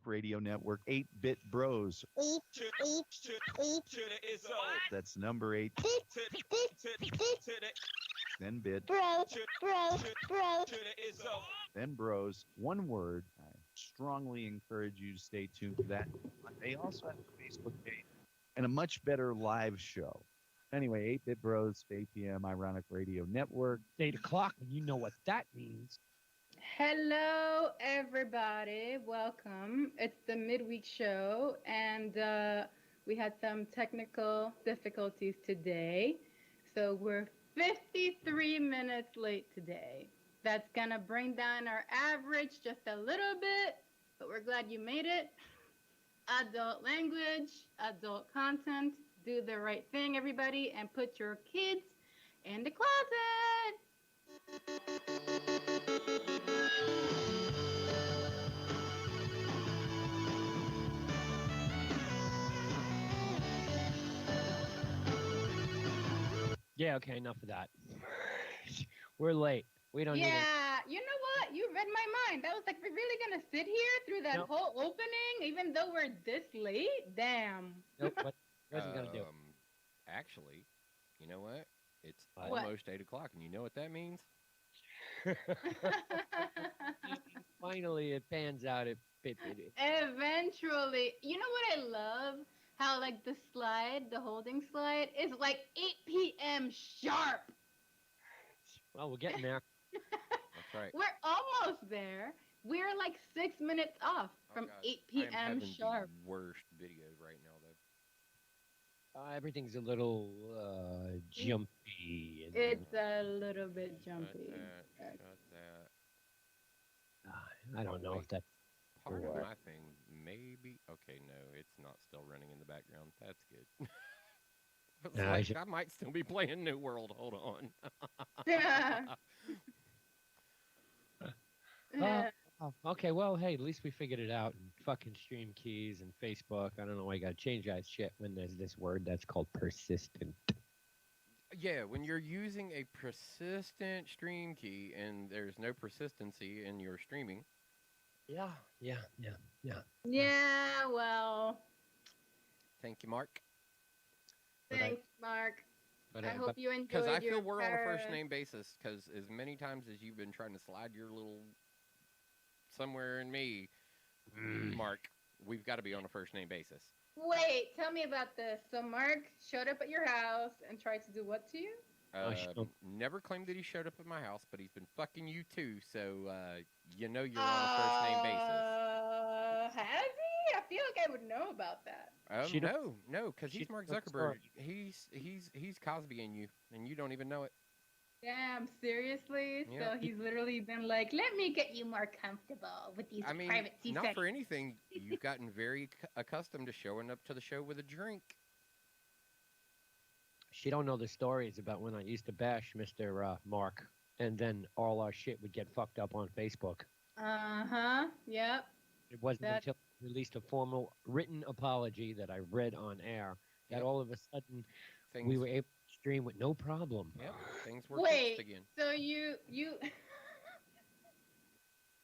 Radio Network, 8-Bit Bros. That's number 8. Then bit. Then bros. One word. I strongly encourage you to stay tuned for that. They also have a Facebook page and a much better live show. Anyway, 8-Bit Bros, 8 p.m. Ironic Radio Network. 8 o'clock, and you know what that means. Hello, everybody. Welcome. It's the midweek show, and we had some technical difficulties today. So we're 53 minutes late today. That's going to bring down our average just a little bit, but we're glad you made it. Adult language, adult content. Do the right thing, everybody, and put your kids in the closet. Yeah, okay, enough of that. We're late. We don't need it. Yeah, you know what? You read my mind. I was like, we're really going to sit here through that whole opening, even though we're this late? Damn. Nope, what wasn't going to do? Actually, you know what? It's almost 8 o'clock, and you know what that means? Finally, it pans out. Eventually. You know what I love? How, like, the holding slide, is like 8 p.m. sharp. Well, we're getting there. That's right. We're almost there. We're like 6 minutes off from 8 p.m. sharp. The worst videos right now, though. Everything's a little jumpy. It's a little bit jumpy. Shut that. I don't know if that's part of my thing. Maybe. Okay, no, it's not still running in the background. That's good. I might still be playing New World. Hold on. Okay, well, hey, at least we figured it out. And fucking stream keys and Facebook. I don't know why you got to change that shit when there's this word that's called persistent. Yeah, when you're using a persistent stream key and there's no persistency in your streaming. Yeah. Yeah, well. Thank you, Mark. Thanks, Mark. But I hope you enjoyed Because I feel your we're on a first-name basis, because as many times as you've been trying to slide your little somewhere in me, Mark, we've got to be on a first-name basis. Wait, tell me about this. So Mark showed up at your house and tried to do what to you? Never claimed that he showed up at my house, but he's been fucking you too, so you know you're on a first-name basis. Has he? I feel like I would know about that. No, because he's Mark Zuckerberg. He's Cosbying you, and you don't even know it. Damn, seriously? Yep. So he's literally been like, let me get you more comfortable with these private settings. Not for anything. You've gotten very accustomed to showing up to the show with a drink. She don't know the stories about when I used to bash Mr. Mark, and then all our shit would get fucked up on Facebook. Uh-huh, yep. It wasn't until I released a formal written apology that I read on air that all of a sudden we were able to stream with no problem. Yep, things were fixed again. So you...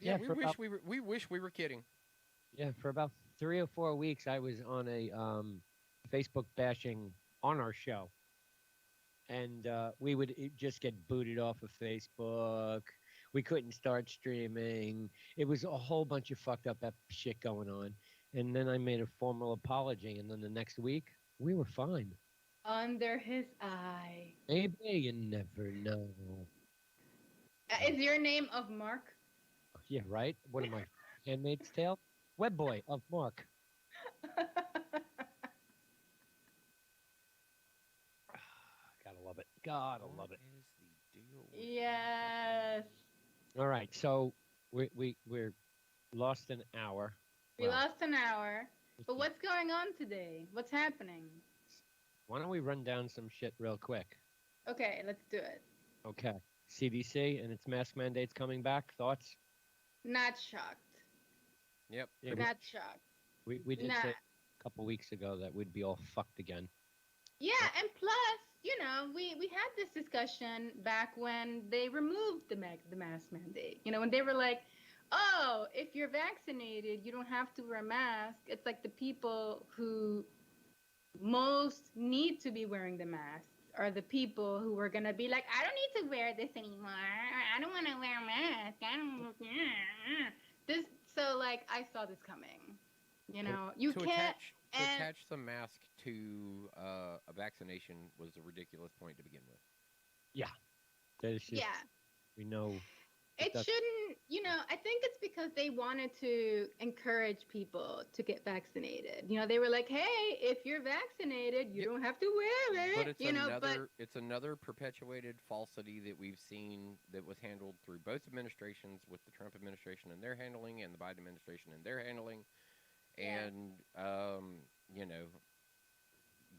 Yeah, we wish we were kidding. Yeah, for about 3 or 4 weeks, I was on a Facebook bashing on our show. And we would just get booted off of Facebook. We couldn't start streaming. It was a whole bunch of fucked up shit going on. And then I made a formal apology. And then the next week, we were fine. Under his eye. Maybe you never know. Is your name of Mark? Yeah, right? What am I? Handmaid's Tale? Web boy of Mark. Gotta love it. Gotta love it. What is the deal? Yes. All right, so we're lost an hour. We lost an hour. But what's going on today? What's happening? Why don't we run down some shit real quick? Okay, let's do it. Okay. CDC and its mask mandates coming back. Thoughts? Not shocked. Yep. Yeah, Not shocked. We did say a couple weeks ago that we'd be all fucked again. Yeah, and plus, you know, we had this discussion back when they removed the mask mandate. You know, when they were like, oh, if you're vaccinated, you don't have to wear a mask. It's like the people who most need to be wearing the masks are the people who are gonna be like, I don't need to wear this anymore. I don't want to wear a mask. I don't. This. So like, I saw this coming. You To, know, you to can't. And attach the mask to a vaccination was a ridiculous point to begin with. Yeah, that is just yeah, we know it that's shouldn't. You know, I think it's because they wanted to encourage people to get vaccinated. You know, they were like, hey, if you're vaccinated, you Yep. don't have to wear But it. You know, but it's another perpetuated falsity that we've seen that was handled through both administrations, with the Trump administration and their handling, and the Biden administration and their handling, yeah. and you know,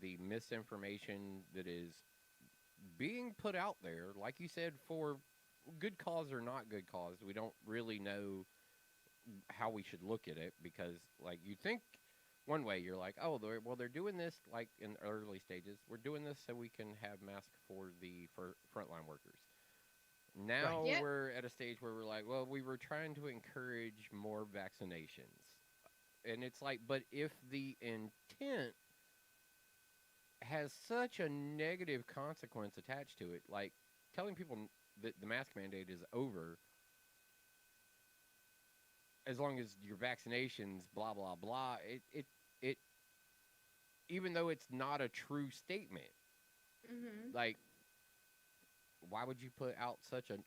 the misinformation that is being put out there, like you said, for good cause or not good cause. We don't really know how we should look at it, because, like, you think one way, you're like, oh, they're doing this like in early stages. We're doing this so we can have masks for the frontline workers. Now Yep. we're at a stage where we're like, well, we were trying to encourage more vaccinations, and it's like, but if the intent has such a negative consequence attached to it, like telling people that the mask mandate is over as long as your vaccinations, blah blah blah. It even though it's not a true statement, Hmm. like, why would you put out such a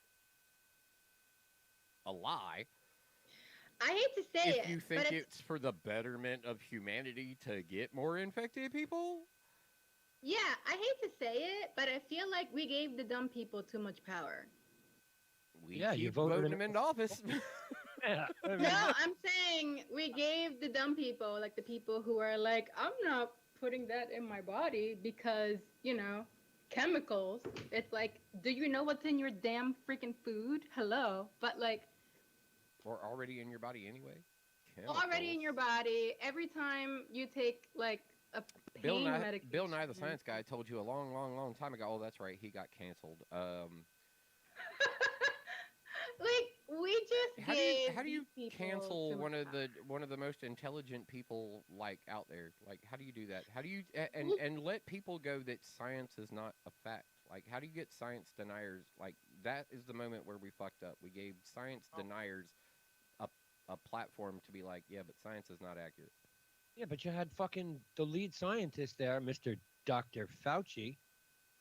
lie I hate to say if it, you but think it's for the betterment of humanity to get more infected people? yeah, I hate to say it, but I feel like we gave the dumb people too much power. We Yeah, you keep voted voting him them into office. yeah. I mean, No, I'm saying we gave the dumb people, like the people who are like, I'm not putting that in my body because, you know, chemicals. It's like, do you know what's in your damn freaking food? Hello. But like, Or already in your body anyway. already in your Chemicals. body, every time you take like a pain medication. Bill Nye the Science Guy told you a long, long, long time ago. Oh, that's right, he got canceled. Like, we just gave How do you these people cancel too much power. one of the most intelligent people, like, out there? Like, how do you do that? How do you and let people go that science is not a fact? Like, how do you get science deniers? Like, that is the moment where we fucked up. We gave science deniers a a platform to be like, yeah, but science is not accurate. yeah, but you had fucking the lead scientist there, Mr. Dr. Fauci,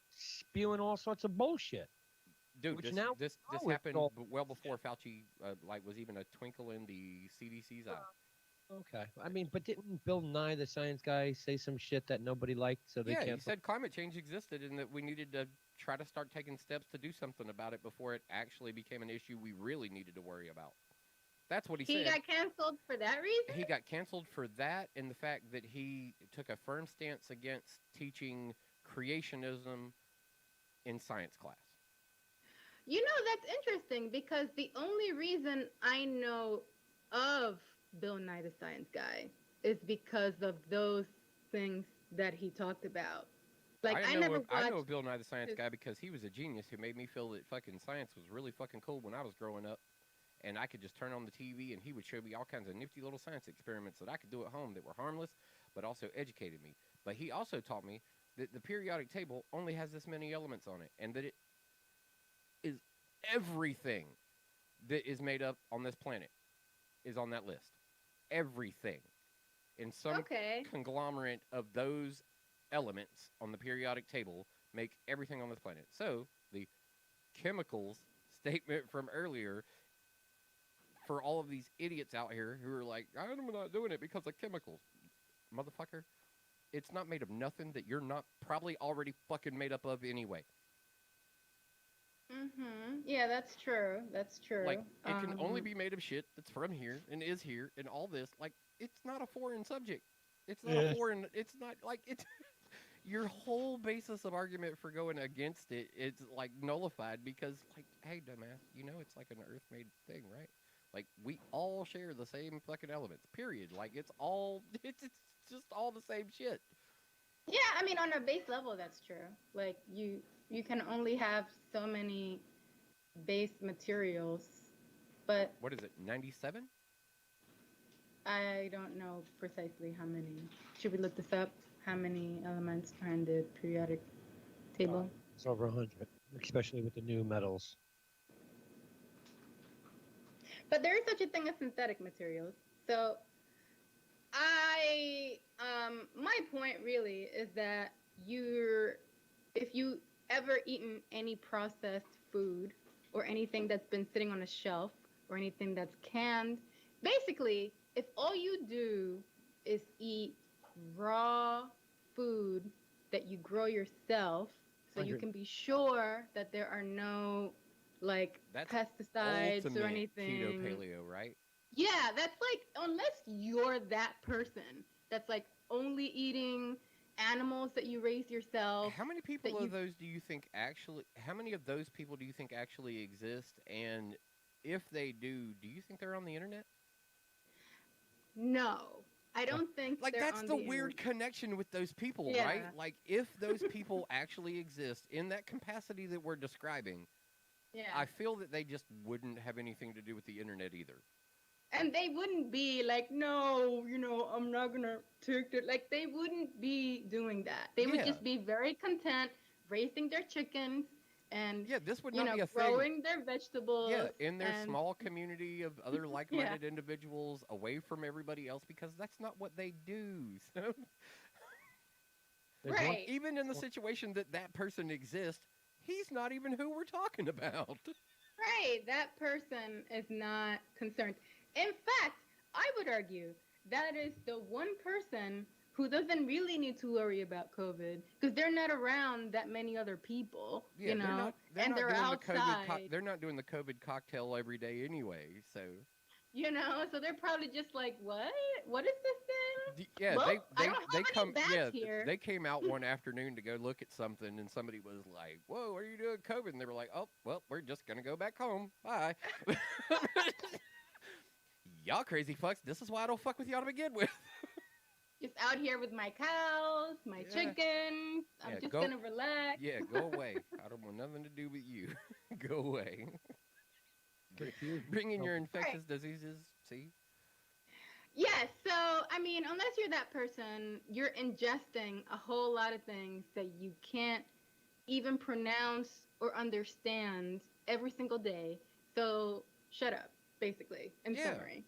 spewing all sorts of bullshit. Dude, Which this now this we this know it's happened all well before Fauci like was even a twinkle in the CDC's eye. okay. I mean, but didn't Bill Nye, the science guy, say some shit that nobody liked, so they Yeah, he canceled? said climate change existed and that we needed to try to start taking steps to do something about it before it actually became an issue we really needed to worry about. That's what he He said. got canceled for that reason? He got canceled for that and the fact that he took a firm stance against teaching creationism in science class. You know, that's interesting because the only reason I know of Bill Nye the Science Guy is because of those things that he talked about. Like, I never I know watched of Bill Nye the Science his. Guy because he was a genius who made me feel that fucking science was really fucking cool when I was growing up. And I could just turn on the TV and he would show me all kinds of nifty little science experiments that I could do at home that were harmless, but also educated me. But he also taught me that the periodic table only has this many elements on it, and that it is everything that is made up on this planet is on that list. Everything. In some Okay. conglomerate of those elements on the periodic table make everything on this planet. So the chemicals statement from earlier, for all of these idiots out here who are like, I'm not doing it because of chemicals. Motherfucker, it's not made of nothing that you're not probably already fucking made up of anyway. Yeah, that's true. That's true. Like, it can only be made of shit that's from here and is here and all this. Like, it's not a foreign subject. It's not a foreign, it's not like, it's, your whole basis of argument for going against it is like nullified because, like, hey, dumbass, you know it's like an earth made thing, right? Like, we all share the same fucking elements, period. Like, it's all, it's just all the same shit. Yeah, I mean, on a base level, that's true. Like, you can only have so many base materials but What is it? 97? I don't know precisely how many. Should we look this up? How many elements are in the periodic table? It's over 100, especially with the new metals. But there is such a thing as synthetic materials. So my point really is that if you ever eaten any processed food or anything that's been sitting on a shelf or anything that's canned, basically, if all you do is eat raw food that you grow yourself, so you 100. can be sure that there are no like That's pesticides ultimate or keto anything. paleo, right? Yeah, that's like, unless you're that person that's like only eating animals that you raise yourself, How many people that of you those do you think actually? How many of those people do you think actually exist? And if they do you think they're on the internet? no, I don't think Like they're that's on the the weird internet. connection with those people, right? Yeah, Like if those people actually exist in that capacity that we're describing, yeah. I feel that they just wouldn't have anything to do with the internet either. And they wouldn't be like, no, I'm not gonna take it. Like, they wouldn't be doing that. They would Yeah. just be very content raising their chickens and, Yeah, this would not be a thing. growing their vegetables. Yeah, in their and small community of other yeah, like-minded individuals away from everybody else because that's not what they do. So There's one, right. even in the situation that that person exists, he's not even who we're talking about. Right, that person is not concerned. In fact, I would argue that is the one person who doesn't really need to worry about COVID because they're not around that many other people, Yeah, they're not. They're and not they're doing outside, they're not doing the COVID cocktail every day anyway. So so they're probably just like, what? What is this thing? Yeah, Well, they I they don't they have any come. bats Yeah, here. they came out one afternoon to go look at something, and somebody was like, "Whoa, what are you doing, COVID?" And they were like, "Oh, well, we're just gonna go back home. Bye." Y'all crazy fucks. This is why I don't fuck with y'all to begin with. Just out here with my cows, my Yeah. chickens. I'm Yeah, just go- gonna relax. Yeah, go away. I don't want nothing to do with you. Go away. Bring in your infectious diseases. See? Yes, so I mean, unless you're that person, you're ingesting a whole lot of things that you can't even pronounce or understand every single day. So shut up, basically, in Yeah. summary.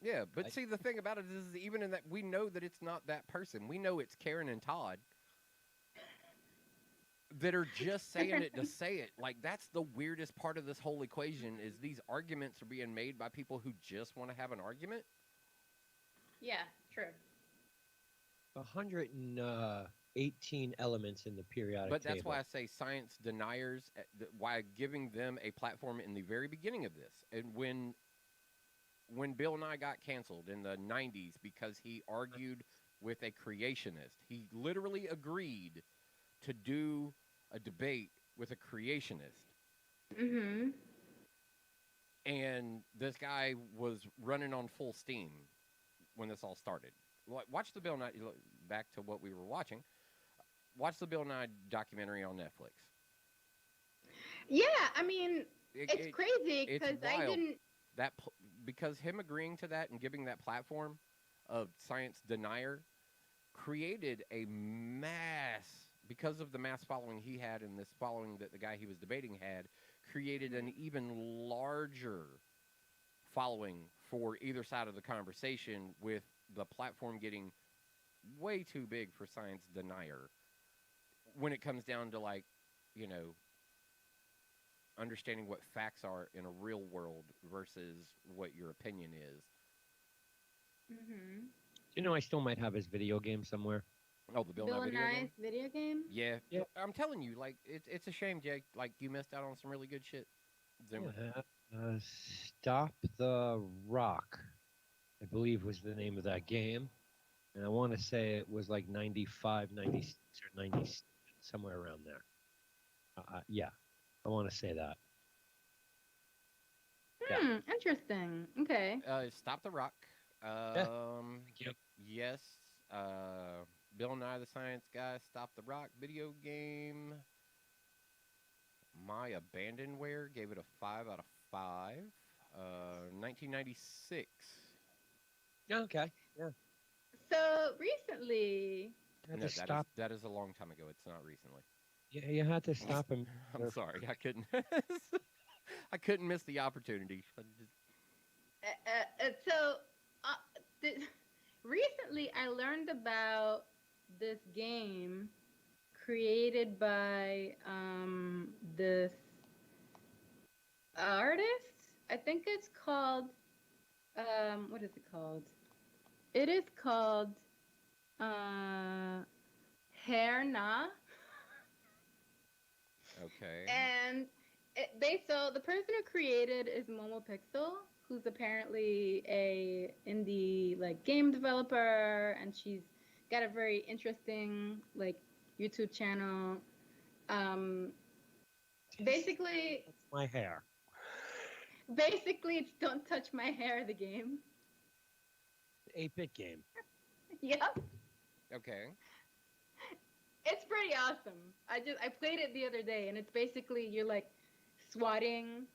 Yeah, but I- see, the thing about it is, even in that, we know that it's not that person. We know it's Karen and Todd that are just saying it to say it. Like, that's the weirdest part of this whole equation is these arguments are being made by people who just want to have an argument. Yeah, true. 118 elements in the periodic But that's table. why I say science deniers, why giving them a platform in the very beginning of this. And when Bill Nye got canceled in the 90s because he argued with a creationist, he literally agreed to do a debate with a creationist. Mm-hmm. And this guy was running on full steam when this all started. Watch the Bill Nye, back to what we were watching. Watch the Bill Nye documentary on Netflix. Yeah, I mean, it's It- crazy it's because I wild. didn't. Because him agreeing to that and giving that platform of science denier created a mass, because of the mass following he had and this following that the guy he was debating had, created an even larger following for either side of the conversation, with the platform getting way too big for science denier when it comes down to, like, understanding what facts are in a real world versus what your opinion is. Mm-hmm. You know, I still might have his video game somewhere. Oh, the Bill Bill Nye video Nye's game? video game. Yeah. Yeah. I'm telling you, like, it's a shame, Jake. Like, you missed out on some really good shit. Zimmer. Stop the Rock, I believe, was the name of that game. And I want to say it was like 95, 96, or 97, somewhere around there. Yeah, I want to say that. Yeah. Interesting. Okay. Stop the Rock. Thank you. Yes. Bill Nye the Science Guy, Stop the Rock video game. My Abandonware gave it a 5 out of 1996. Okay. Yeah. So recently, You had No, to stop. that is a long time ago. It's not recently. You had to stop him. I'm sorry, I couldn't. I couldn't miss the opportunity. so uh, th- recently I learned about this game created by this artist. I think it's called what is it called? It is called uh Hairna. Okay. And so the person who created is Momo Pixel, who's apparently a indie like game developer, and she's got a very interesting like YouTube channel. Um, basically, That's my hair. it's Don't Touch My Hair, the game. 8-bit game. Yep, Okay. it's pretty awesome. I played it the other day, and it's basically you're like swatting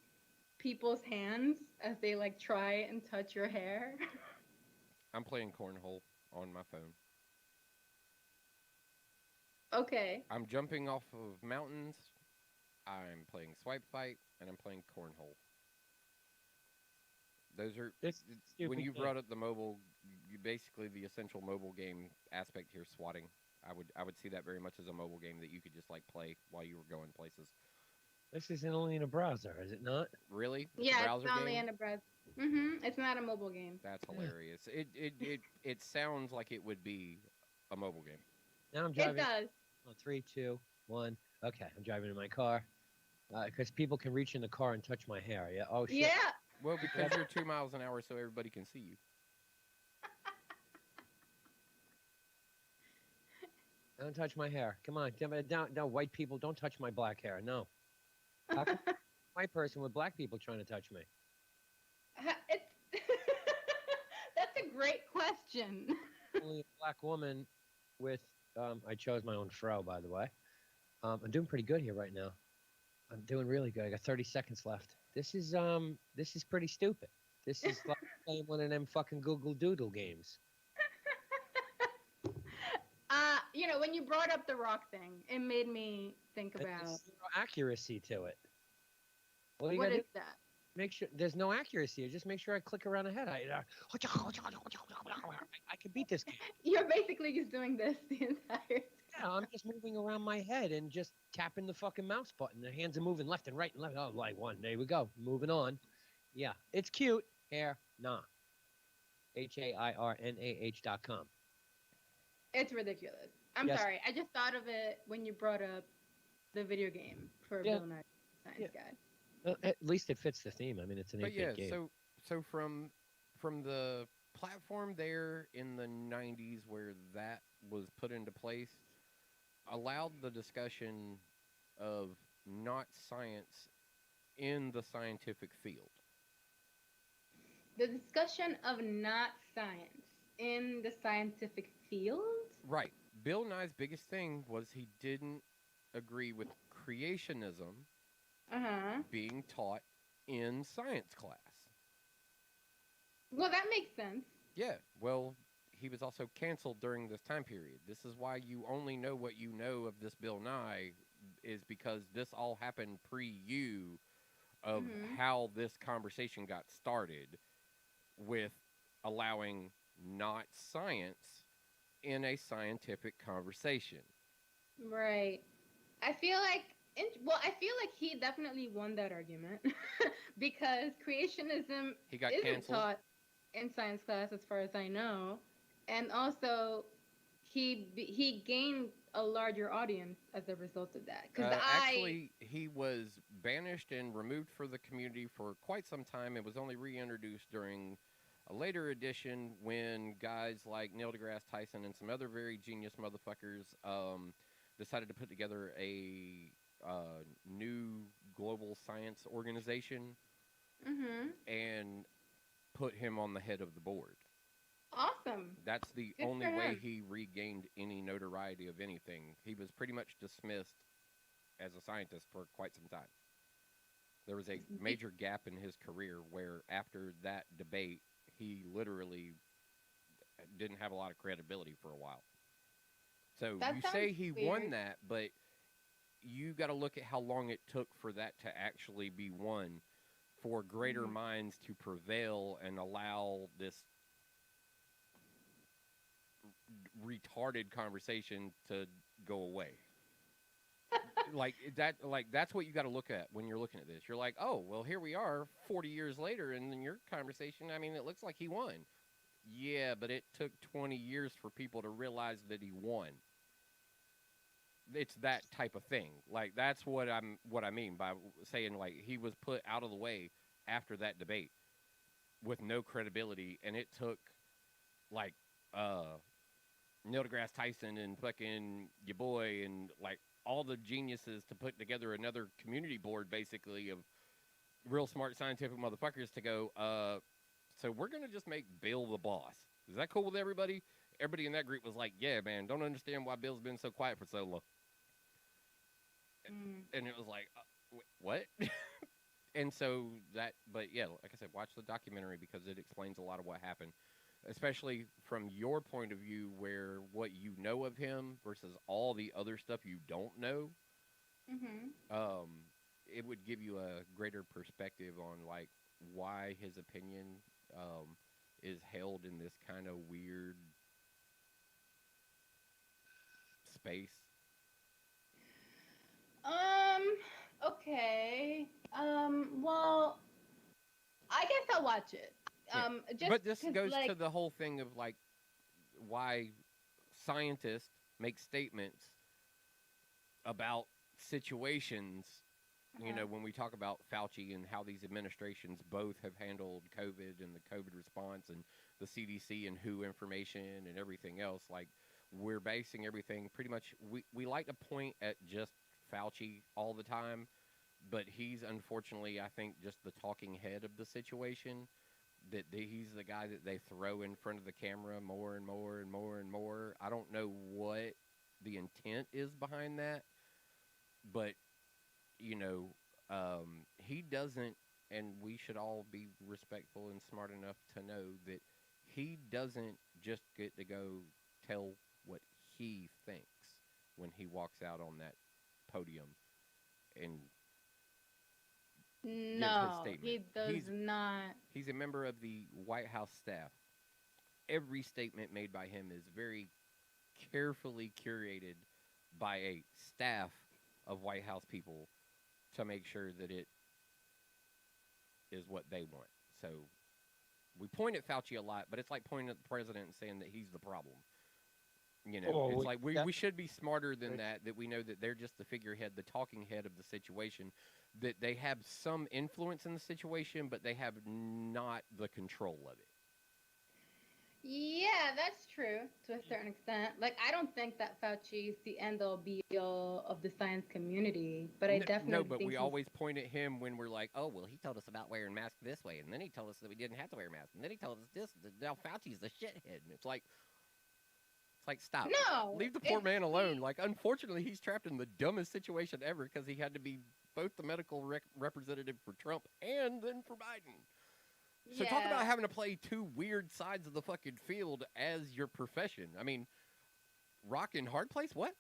people's hands as they like try and touch your hair. I'm playing cornhole on my phone. Okay. I'm jumping off of mountains. I'm playing swipe fight, and I'm playing cornhole. Those are This when stupid you game. brought up the mobile, you basically the essential mobile game aspect here, swatting. I would see that very much as a mobile game that you could just like play while you were going places. This isn't only in a browser, is it not? Really? It's a Yeah, browser it's only game? in a browser. It's not a mobile game. That's Yeah. hilarious. It sounds like it would be a mobile game. Now I'm It driving. does. On 3, 2, 1. Okay, I'm driving in my car. Because people can reach in the car and touch my hair. Yeah. Oh shit. Yeah. Well, because you're 2 miles an hour, so everybody can see you. Don't touch my hair. Come on. No, white people, don't touch my black hair. No. How come white person with black people trying to touch me? It's That's a great question. Only a black woman with. I chose my own fro, by the way. I'm doing pretty good here right now. I'm doing really good. I got 30 seconds left. This is pretty stupid. This is like playing one of them fucking Google Doodle games. When you brought up the rock thing, it made me think There's about zero accuracy to it. What do you what gotta is do? that? Make sure there's no accuracy. Just make sure I click around the head. I can beat this game. You're basically just doing this the entire time. Yeah, I'm just moving around my head and just tapping the fucking mouse button. The hands are moving left and right and left. Oh, like one. There we go. Moving on. Yeah, it's cute. Hair, nah. HAIRNAH.com. It's ridiculous. I'm Yes. sorry. I just thought of it when you brought up the video game for Yeah. Bill Nye Science Yeah. Guy. Well, at least it fits the theme. I mean, it's an But 8-bit yeah, game. so from the platform there in the 90s where that was put into place, allowed the discussion of not science in the scientific field. The discussion of not science in the scientific field. Right. Bill Nye's biggest thing was he didn't agree with creationism Uh-huh. being taught in science class. Well, that makes sense. Yeah, well, he was also canceled during this time period. This is why you only know what you know of this Bill Nye, is because this all happened pre-you of how this conversation got started with allowing not science in a scientific conversation. Right. I feel like he definitely won that argument because creationism He got isn't canceled. taught in science class as far as I know, and also he gained a larger audience as a result of that. Because Actually, he was banished and removed from the community for quite some time. It was only reintroduced during a later edition when guys like Neil deGrasse Tyson and some other very genius motherfuckers decided to put together a new global science organization and put him on the head of the board. Awesome. That's the Good only for way him. he regained any notoriety of anything. He was pretty much dismissed as a scientist for quite some time. There was a major gap in his career where after that debate, he literally didn't have a lot of credibility for a while. So That you sounds say he won weird. that, but you got to look at how long it took for that to actually be won, for greater Mhm. minds to prevail and allow this retarded conversation to go away. Like that, like that's what you got to look at when you're looking at this. You're like, oh well, here we are 40 years later, and then your conversation, I mean, it looks like he won. Yeah, but it took 20 years for people to realize that he won. It's that type of thing. Like that's what I mean by saying like he was put out of the way after that debate with no credibility, and it took like uh Neil deGrasse Tyson and fucking your boy and like all the geniuses to put together another community board basically of real smart scientific motherfuckers to go, so we're gonna just make Bill the boss. Is that cool with everybody? Everybody in that group was like, yeah, man, don't understand why Bill's been so quiet for so long. Mm. And it was like, what? And so that, but yeah, like I said, watch the documentary because it explains a lot of what happened, especially from your point of view, where what you know of him versus all the other stuff you don't know. Mhm. Um, it would give you a greater perspective on like why his opinion um, is held in this kind of weird space. Um. Okay. Well, I guess I'll watch it. Yeah, Just but this cause goes to like. the whole thing of like why scientists make statements about situations. You Uh-huh. know, when we talk about Fauci and how these administrations both have handled COVID and the COVID response and the CDC and WHO information and everything else, like we're basing everything pretty much. We like to point at just Fauci all the time, but he's unfortunately, I think, just the talking head of the situation. He's the guy that they throw in front of the camera more and more and more and more. I don't know what the intent is behind that, but you know, he doesn't, and we should all be respectful and smart enough to know that he doesn't just get to go tell what he thinks when he walks out on that podium and gives his No, statement. he does not. He's a member of the White House staff. Every statement made by him is very carefully curated by a staff of White House people to make sure that it is what they want. So we point at Fauci a lot, but it's like pointing at the president and saying that he's the problem. You know, Oh, it's like that- we should be smarter than Rich. that we know that they're just the figurehead, the talking head of the situation, that they have some influence in the situation, but they have not the control of it. Yeah, that's true to a certain extent. Like, I don't think that Fauci is the end all be all of the science community, but I No, definitely but think we he's. always point at him when we're like, oh, well, he told us about wearing masks this way, and then he told us that we didn't have to wear masks, and then he told us this. Now Fauci's the shithead, and it's like stop, No, leave the poor man alone. he, Like, unfortunately, he's trapped in the dumbest situation ever because he had to be both the medical representative for Trump and then for Biden. So talk about yeah, having to play two weird sides of the fucking field as your profession. I mean, rock and hard place, what?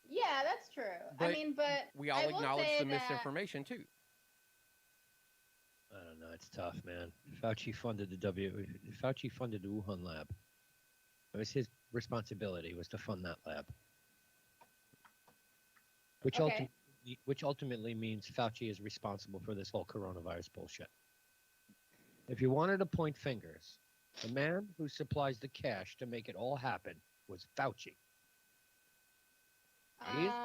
yeah, that's true. I But mean, but we I all will acknowledge say the that. misinformation too. I don't know. It's tough, man. Fauci funded Fauci funded the Wuhan lab. It was his responsibility was to fund that lab, which Okay. ultimately means Fauci is responsible for this whole coronavirus bullshit. If you wanted to point fingers, the man who supplies the cash to make it all happen was Fauci.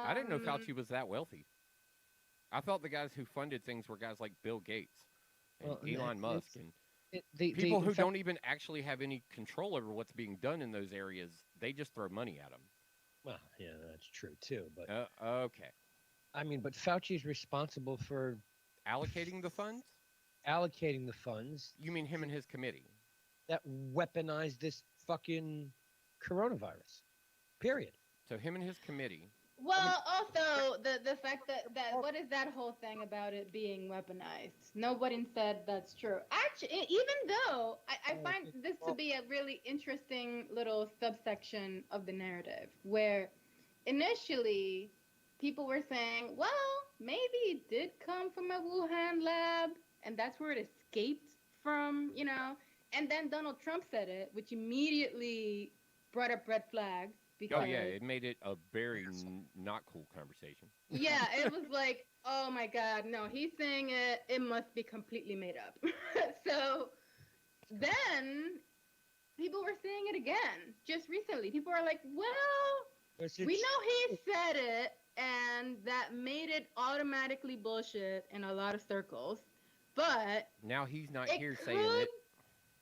I didn't know Um, Fauci was that wealthy. I thought the guys who funded things were guys like Bill Gates and Well, Elon Musk and the people who in fact, don't even actually have any control over what's being done in those areas. They just throw money at them. well, yeah, that's true too. But Okay. I mean, but Fauci is responsible for Allocating the funds? allocating the funds You mean him and his committee? that weaponized this fucking coronavirus. Period. So him and his committee Well, also the fact that what is that whole thing about it being weaponized? Nobody said that's true. Actually, even though I find this to be a really interesting little subsection of the narrative, where initially people were saying, well, maybe it did come from a Wuhan lab, and that's where it escaped from, And then Donald Trump said it, which immediately brought up red flags Oh because yeah, it made it a very not cool conversation. yeah, it was like, oh my God, no, he's saying it. It must be completely made up. So then people were saying it again just recently. People are like, well, we know he said it, and that made it automatically bullshit in a lot of circles. But Now he's not it here could, saying it.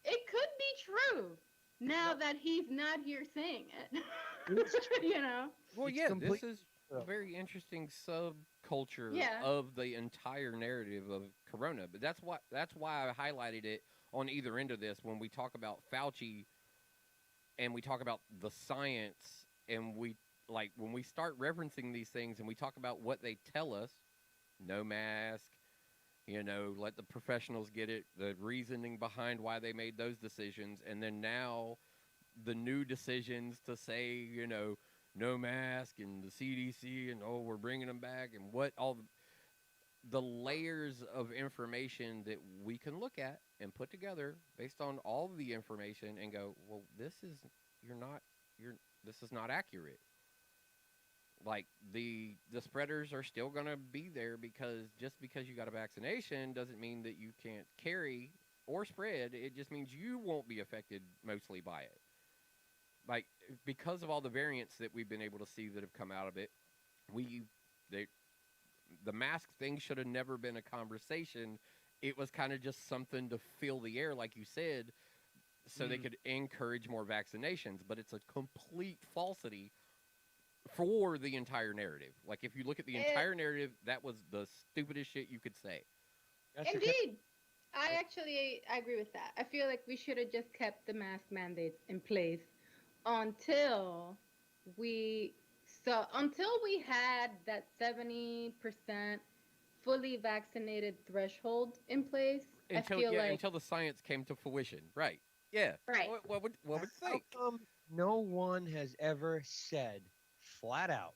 it could be true now that he's not here saying it. Well, It's yeah, complete- this is a very interesting subculture Yeah. of the entire narrative of Corona. But that's why I highlighted it on either end of this when we talk about Fauci and we talk about the science and when we start referencing these things and we talk about what they tell us, no mask, let the professionals get it, the reasoning behind why they made those decisions, and then now the new decisions to say, no mask and the CDC and we're bringing them back and what all the layers of information that we can look at and put together based on all of the information and go, well, this is not accurate. Like the spreaders are still going to be there because just because you got a vaccination doesn't mean that you can't carry or spread. It just means you won't be affected mostly by it. Like because of all the variants that we've been able to see that have come out of it, the mask thing should have never been a conversation. It was kind of just something to fill the air, like you said, so they could encourage more vaccinations. But it's a complete falsity for the entire narrative. Like if you look at the entire narrative, that was the stupidest shit you could say. Indeed. I agree with that. I feel like we should have just kept the mask mandates in place until we had that 70% fully vaccinated threshold in place. Until the science came to fruition. Right. Yeah. Right. What would think? How come no one has ever said flat out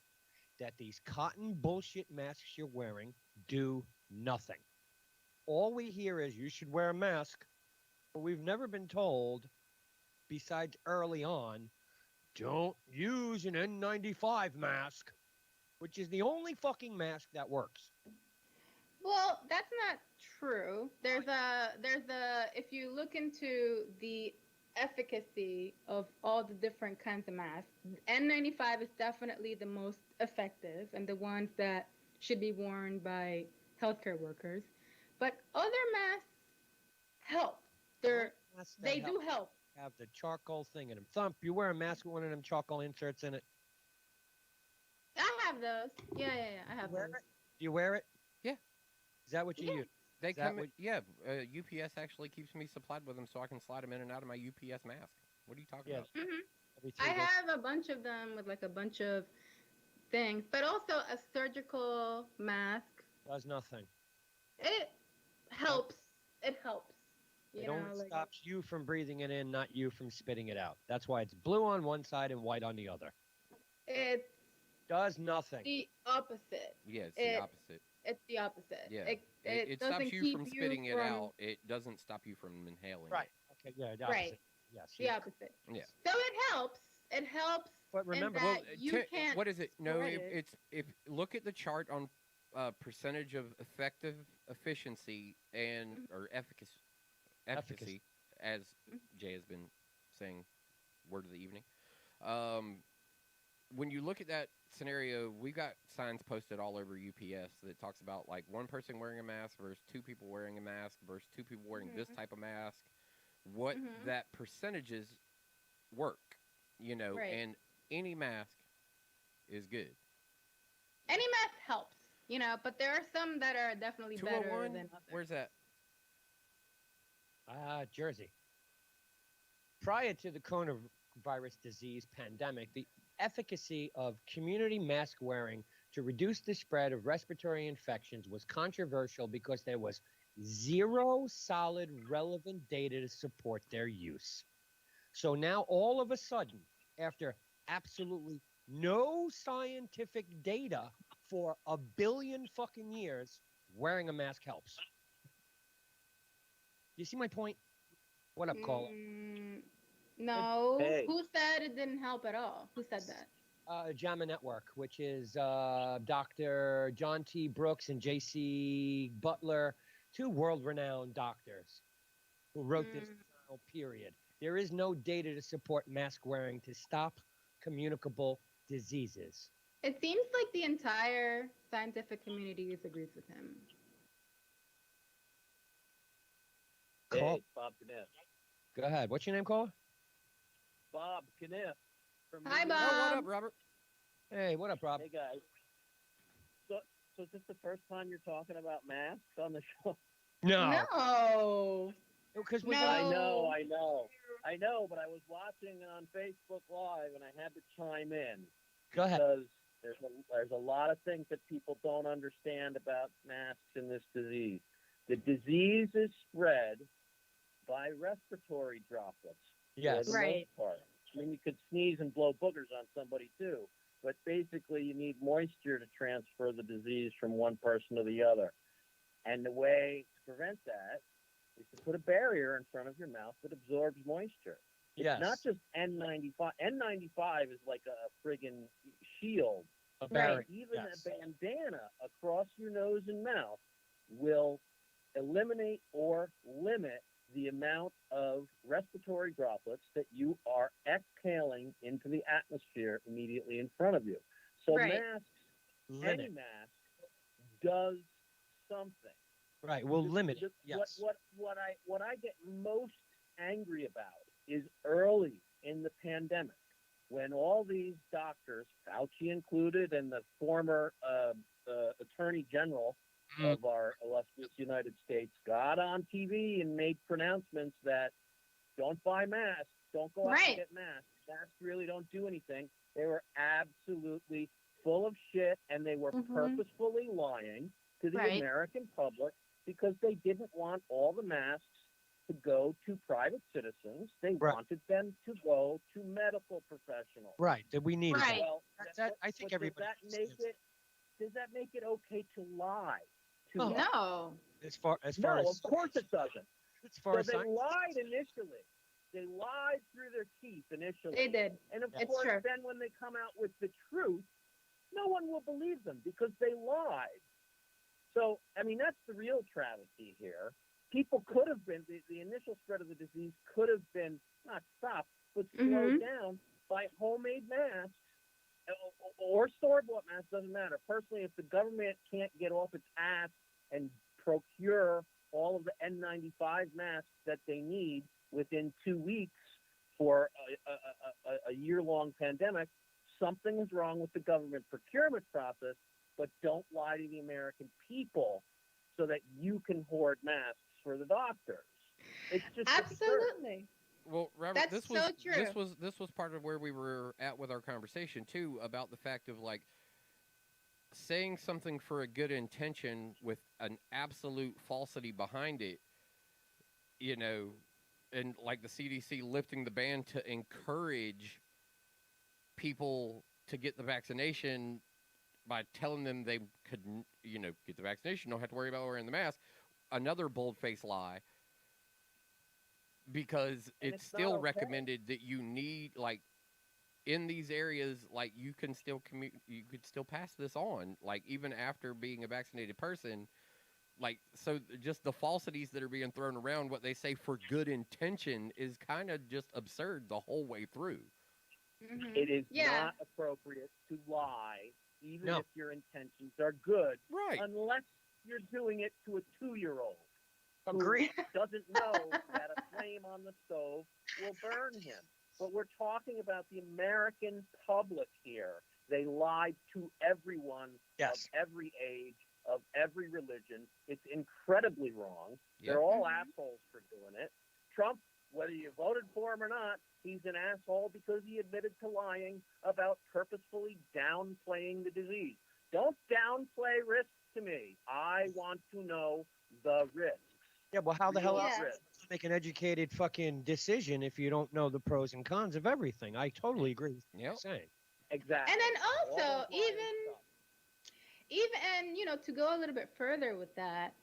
that these cotton bullshit masks you're wearing do nothing? All we hear is you should wear a mask, but we've never been told, besides early on, don't use an N95 mask, which is the only fucking mask that works. Well, that's not true. There's a if you look into the efficacy of all the different kinds of masks, N95 is definitely the most effective and the ones that should be worn by healthcare workers. But other masks help. They do help. Have the charcoal thing in them. Thump, you wear a mask with one of them charcoal inserts in it? I have those. Yeah. I have those. Do you wear it? Yeah. Is that what you use? They come in, yeah. UPS actually keeps me supplied with them so I can slide them in and out of my UPS mask. What are you talking about? Mm-hmm. I have a bunch of them with like a bunch of things, but also a surgical mask. Does nothing. It helps. It helps. It only stops you from breathing it in, not you from spitting it out. That's why it's blue on one side and white on the other. It does nothing. The opposite. Yeah, it's the opposite. It's the opposite. Yeah. It stops you from spitting it out. It doesn't stop you from inhaling. Right. Okay. Yeah. The opposite. Right. Yes. The opposite. Yeah. So it helps. It helps. But remember, you can't. What is it? No, it's if look at the chart on percentage of effective efficiency and or efficacy, as Jay has been saying, word of the evening. When you look at that scenario, we got signs posted all over UPS that talks about like one person wearing a mask versus two people wearing a mask versus two people wearing this type of mask. What that percentages work, and any mask is good. Any mask helps, but there are some that are definitely better than others. Where's that? Jersey. Prior to the coronavirus disease pandemic, the efficacy of community mask wearing to reduce the spread of respiratory infections was controversial because there was zero solid relevant data to support their use. So now all of a sudden, after absolutely no scientific data for a billion fucking years, wearing a mask helps. You see my point? What up, caller? No. Hey. Who said it didn't help at all? Who said that? JAMA Network, which is Dr. John T. Brooks and J.C. Butler, two world-renowned doctors who wrote this journal, period. There is no data to support mask wearing to stop communicable diseases. It seems like the entire scientific community disagrees with him. Call. Hey, Bob Kniff. Go ahead. What's your name, caller? Bob Kniff. From Hi, New York. Bob. Oh, what up, Robert? Hey, what up, Rob? Hey, guys. So is this the first time you're talking about masks on the show? No. Because we No. I know, but I was watching on Facebook Live and I had to chime in. Go ahead. Because there's a lot of things that people don't understand about masks and this disease. The disease is spread by respiratory droplets. Yes. For the Right. most part. I mean, you could sneeze and blow boogers on somebody too, but basically you need moisture to transfer the disease from one person to the other. And the way to prevent that is to put a barrier in front of your mouth that absorbs moisture. It's Yes. not just N95. N95 is like a friggin' shield. A Right. barrier. Even Yes. a bandana across your nose and mouth will eliminate or limit the amount of respiratory droplets that you are exhaling into the atmosphere immediately in front of you. So Right. masks, any Limit. mask, does something. Right. We'll The- limit the- it. Yes. What I get most angry about is early in the pandemic when all these doctors, Fauci included, and the former Attorney General Mm. of our illustrious United States, got on TV and made pronouncements that don't buy masks, don't go out Right. and get masks. Masks really don't do anything. They were absolutely full of shit, and they were Mhm. purposefully lying to the Right. American public because they didn't want all the masks to go to private citizens. They Right. wanted them to go to medical professionals. Right. That we needed. Right. That. Well, I think but everybody understands. does that make it okay to lie? No. No. As far as Of course it doesn't. as far So as they science- lied initially. They lied through their teeth initially. They did. And of It's course, true. then when they come out with the truth, no one will believe them because they lied. So, I mean, that's the real travesty here. People could have been, the initial spread of the disease could have been not stopped, but slowed down by homemade masks or store-bought masks, doesn't matter. Personally, if the government can't get off its ass and procure all of the N95 masks that they need within 2 weeks for a year-long pandemic, something is wrong with the government procurement process, but don't lie to the American people so that you can hoard masks for the doctors. It's just absurd. Absolutely. Well, Robert, That's this so was true. this was part of where we were at with our conversation too, about the fact of like saying something for a good intention with an absolute falsity behind it, you know, and like the CDC lifting the ban to encourage people to get the vaccination by telling them they could, you know, get the vaccination, don't have to worry about wearing the mask. Another bold-faced lie, because And it's it's not still okay. recommended that you need, like, in these areas, like, you can still you could still pass this on, like, even after being a vaccinated person. Like, so just the falsities that are being thrown around, what they say for good intention, is kind of just absurd the whole way through. It is Yeah. not appropriate to lie, even No. if your intentions are good, Right. unless you're doing it to a 2-year-old Agree. who doesn't know that a flame on the stove will burn him. But we're talking about the American public here. They lied to everyone Yes. of every age, of every religion. It's incredibly wrong. Yep. They're all Mhm. assholes for doing it. Trump whether you voted for him or not, he's an asshole because he admitted to lying about purposefully downplaying the disease. Don't downplay risks to me. I want to know the risks. Yeah, well, how the hell Real else Yeah. risks. to make an educated fucking decision if you don't know the pros and cons of everything? I totally agree with what Yep. you're saying. Exactly. And then All also, those lying even stuff. and to go a little bit further with that,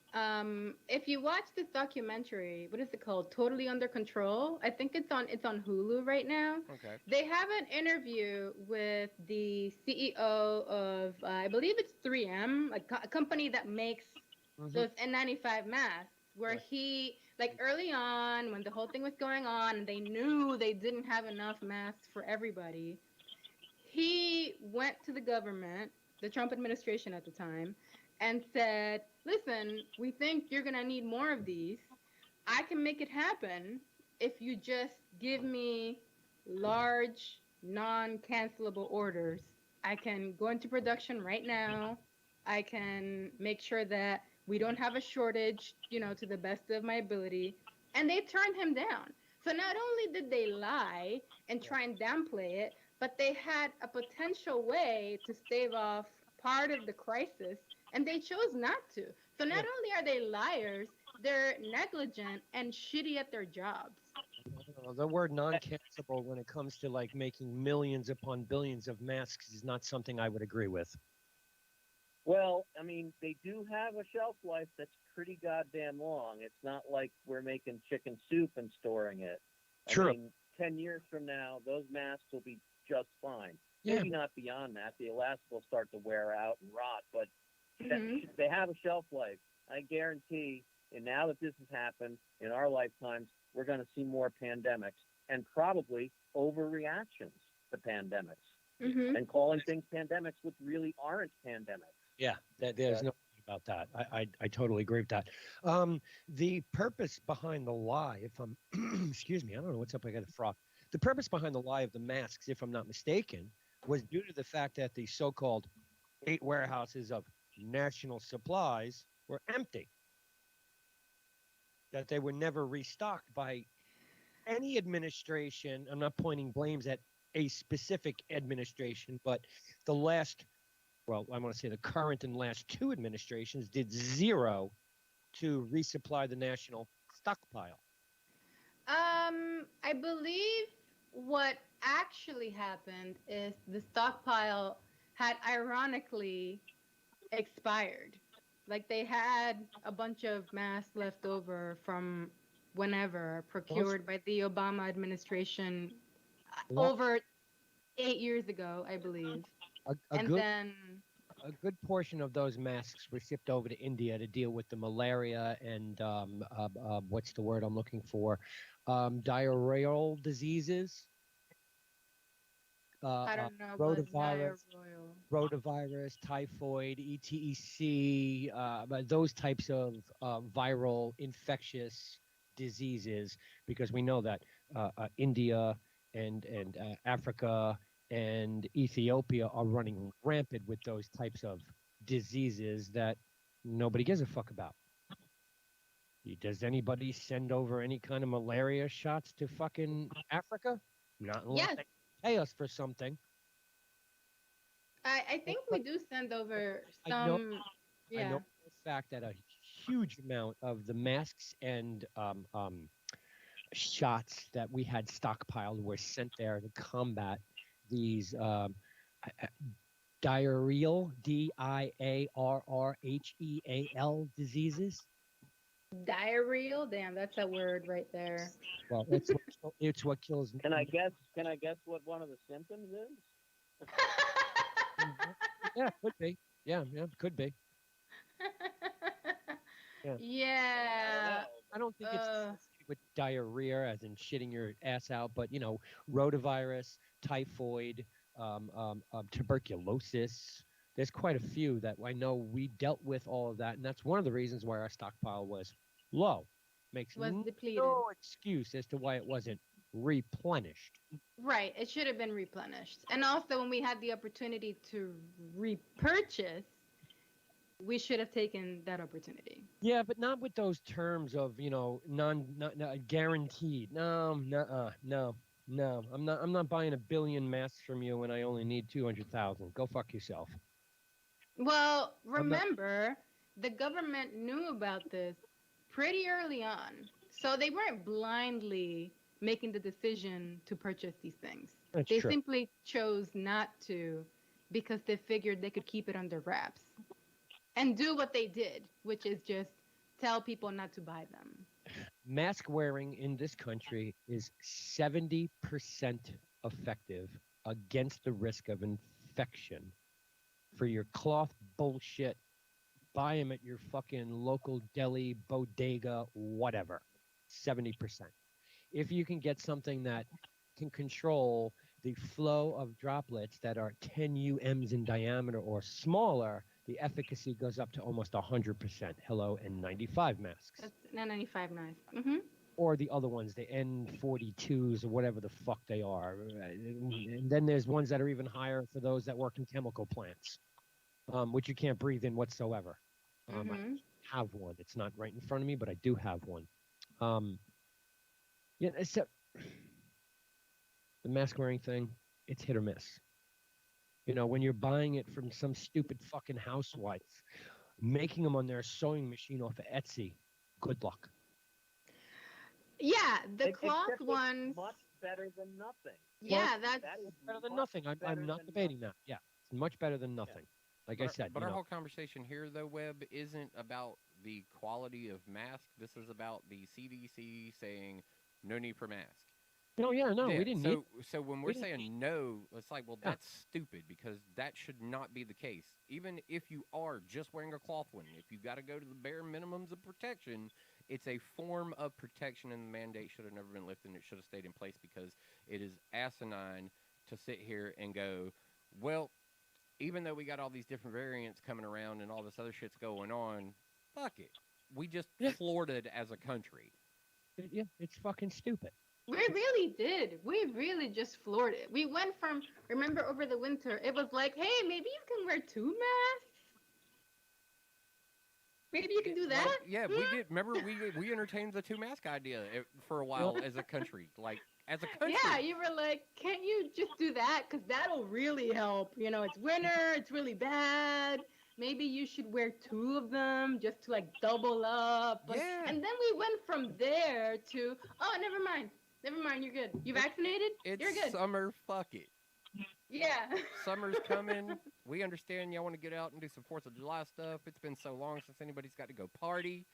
if you watch this documentary, what is it called? Totally Under Control. I think it's on Hulu right now. Okay. They have an interview with the CEO of I believe it's 3M, a company that makes Mhm. those N95 masks, where Right. he, like, early on when the whole thing was going on and they knew they didn't have enough masks for everybody, he went to the government, the Trump administration at the time, and said, listen, we think you're going to need more of these. I can make it happen if you just give me large, non cancelable orders. I can go into production right now. I can make sure that we don't have a shortage, to the best of my ability. And they turned him down. So not only did they lie and try and downplay it, but they had a potential way to stave off part of the crisis, and they chose not to. So not Yeah. only are they liars, they're negligent and shitty at their jobs. The word non-cancelable when it comes to like making millions upon billions of masks is not something I would agree with. Well, I mean, they do have a shelf life that's pretty goddamn long. It's not like we're making chicken soup and storing it. True. I mean, 10 years from now, those masks will be just fine. Yeah. Maybe not beyond that. The elastic will start to wear out and rot, but Mhm. they have a shelf life. I guarantee, and now that this has happened in our lifetimes, we're going to see more pandemics and probably overreactions to pandemics Mhm. and calling things pandemics which really aren't pandemics. Yeah, there's no doubt about that. I totally agree with that. The purpose behind the lie, if I'm, excuse me, I don't know what's up. I got a frog. The purpose behind the lie of the masks, if I'm not mistaken, was due to the fact that the so-called 8 warehouses of national supplies were empty. That they were never restocked by any administration. I'm not pointing blames at a specific administration, but the last, well, I want to say the current and last 2 administrations did zero to resupply the national stockpile. I believe what actually happened is the stockpile had ironically expired. Like they had a bunch of masks left over from whenever procured by the Obama administration Well, over 8 years ago, I believe. a And good then a good portion of those masks were shipped over to India to deal with the malaria and what's the word I'm looking for? Diarrheal diseases. I don't know what Rotavirus, diarrheal. rotavirus, typhoid, ETEC, but those types of viral infectious diseases, because we know that India and Africa and Ethiopia are running rampant with those types of diseases that nobody gives a fuck about. Does anybody send over any kind of malaria shots to fucking Africa? Not unless Yes, they pay us for something. I think we do send over I know, some. I know Yeah. for a fact that a huge amount of the masks and shots that we had stockpiled were sent there to combat these diarrheal, diarrheal diseases. Diarrheal? Damn, that's a word right there. Well, it's what kills. Can I guess what one of the symptoms is? Yeah, could be. Yeah, could be. Yeah. Yeah. I don't think it's Uh, with diarrhea, as in shitting your ass out, but rotavirus, typhoid, tuberculosis. There's quite a few that I know we dealt with all of that, and that's one of the reasons why our stockpile was low. Makes was depleted. no excuse as to why it wasn't replenished. Right. It should have been replenished. And also, when we had the opportunity to repurchase, we should have taken that opportunity. Yeah, but not with those terms of, not guaranteed. No, no, no. I'm not buying 1 billion masks from you when I only need 200,000. Go fuck yourself. Well, I'm not. remember, the government knew about this pretty early on. So they weren't blindly making the decision to purchase these things. That's They true. simply chose not to because they figured they could keep it under wraps and do what they did, which is just tell people not to buy them. Mask wearing in this country is 70% effective against the risk of infection. For your cloth bullshit, buy them at your fucking local deli, bodega, whatever. 70%. If you can get something that can control the flow of droplets that are 10 UMs in diameter or smaller, the efficacy goes up to almost 100%. Hello, N95 masks. That's N95 nice. Or the other ones, the N42s or whatever the fuck they are. And then there's ones that are even higher for those that work in chemical plants, which you can't breathe in whatsoever. I have one. It's not right in front of me, but I do have one. Yeah, except the mask wearing thing, it's hit or miss. When you're buying it from some stupid fucking housewife, making them on their sewing machine off of Etsy, good luck. Yeah, the Except cloth it's ones. much better than nothing. Yeah, that's That is Better than much nothing. better I'm not than debating nothing. that. Yeah, it's much better than nothing. Like I said, But our whole conversation here, though, Webb, isn't about the quality of mask. This is about the CDC saying no need for mask. no, yeah, no, Yeah, we didn't so need. so when we we're didn't saying no, it's like, well, Yeah. that's stupid because that should not be the case. Even if you are just wearing a cloth one, if you got to go to the bare minimums of protection, it's a form of protection, and the mandate should have never been lifted. And it should have stayed in place because it is asinine to sit here and go, well, even though we got all these different variants coming around and all this other shit's going on, fuck it. We just Yeah. Floridaed as a country. Yeah, it's fucking stupid. We really did. We really just floored it. We went from, remember over the winter, it was like, hey, maybe you can wear 2 masks. Maybe you can do that. Well, yeah, we Hmm? did. Remember, we entertained the 2 mask idea for a while as a country. Like, as a country. Yeah, you were like, can't you just do that? Because that'll really help. It's winter, it's really bad. Maybe you should wear 2 of them just to like double up. Yeah. And then we went from there to, oh, never mind. Never mind, you're good. You vaccinated? It's You're good. summer. Fuck it. Yeah. Summer's coming. We understand y'all want to get out and do some 4th of July stuff. It's been so long since anybody's got to go party.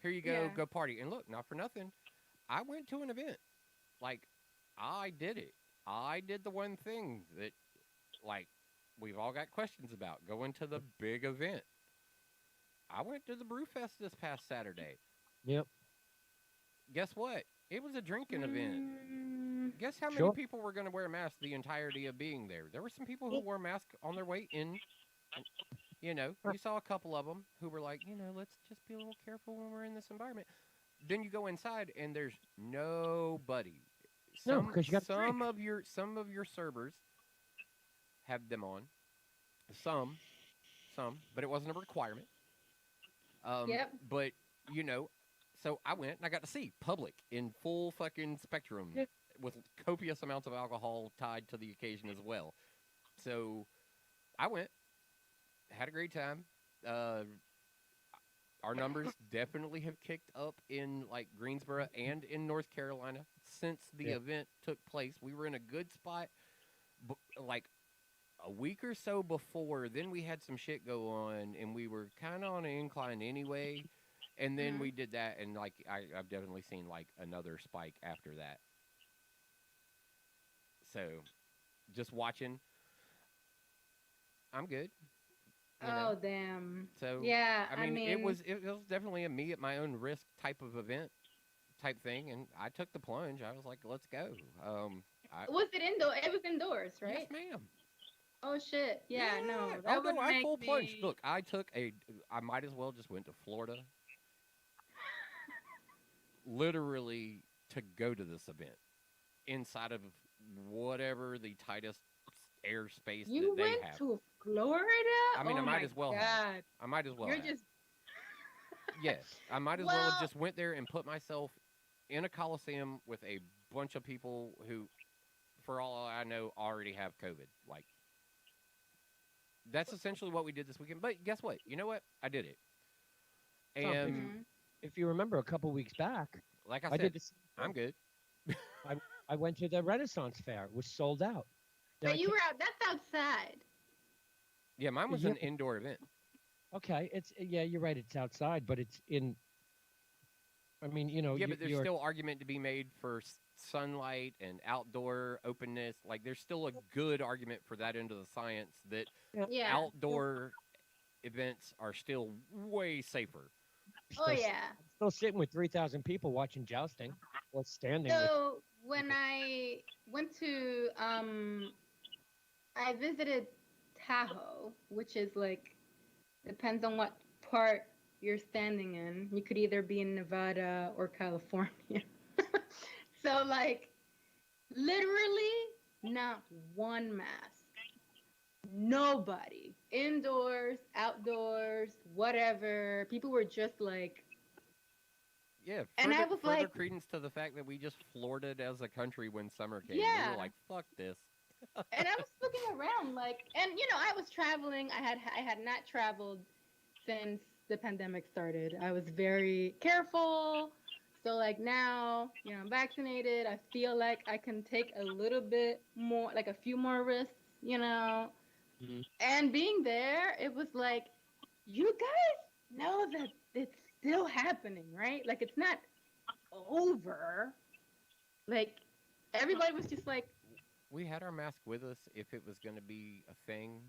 Here you go, Yeah. go party. And look, not for nothing, I went to an event. Like, I did it. I did the one thing that, like, we've all got questions about. Going to the big event. I went to the Brewfest this past Saturday. Yep. Guess what? It was a drinking event. Mm, Guess how many Sure. people were going to wear masks the entirety of being there? There were some people who wore masks on their way in. And, you saw a couple of them who were like, let's just be a little careful when we're in this environment. Then you go inside and there's nobody. No, because you got to some drink. of your servers have them on. Some, but it wasn't a requirement. Yep. But so I went and I got to see public in full fucking spectrum Yeah. with copious amounts of alcohol tied to the occasion as well. So I went, had a great time. Our numbers definitely have kicked up in like Greensboro and in North Carolina since the Yeah. event took place. We were in a good spot, like a week or so before. Then we had some shit go on, and we were kind of on an incline anyway. And then we did that, and like I've definitely seen like another spike after that. So, just watching, I'm good. Oh, damn. So Yeah, I mean, it was definitely a me at my own risk type of event, type thing, and I took the plunge. I was like, let's go. Was it indoor? It was indoors, right? Yes, ma'am. Oh shit. Yeah, no. Yeah. That Oh would no, I make full plunge. me... Look, I might as well just went to Florida, literally to go to this event, inside of whatever the tightest airspace You that they went have. to Florida? I mean, oh I might my as well God. have. I might as well You're have. just Yes, I might as well have well. just went there and put myself in a coliseum with a bunch of people who, for all I know, already have COVID. Like, that's essentially what we did this weekend. But guess what? You know what? I did it. Tom, And Mhm. if you remember a couple weeks back, like I I said, did the same I'm thing. good. I went to the Renaissance Fair. It was sold out. Now, I But you can't- were out. That's outside. Yeah, mine was Yeah. an indoor event. okay, it's yeah, you're right. It's outside, but it's in. I mean, Yeah, but there's you're still argument to be made for sunlight and outdoor openness. Like, there's still a good argument for that end of the science that Yeah. outdoor events are still way safer. Oh still, yeah. still sitting with 3,000 people watching jousting or standing with. So when I went to I visited Tahoe, which is like depends on what part you're standing in. You could either be in Nevada or California. So like literally not one mask. Nobody. Indoors, outdoors, whatever. People were just like Yeah, And I further, was further like- credence to the fact that we just floored it as a country when summer came. We Yeah. were like, fuck this. and I was looking around like and I was traveling. I had not traveled since the pandemic started. I was very careful. So like now, I'm vaccinated. I feel like I can take a little bit more, like a few more risks. Mhm. And being there, it was like, you guys know that it's still happening, right? Like it's not over. Like everybody was just like, We had our mask with us if it was going to be a thing.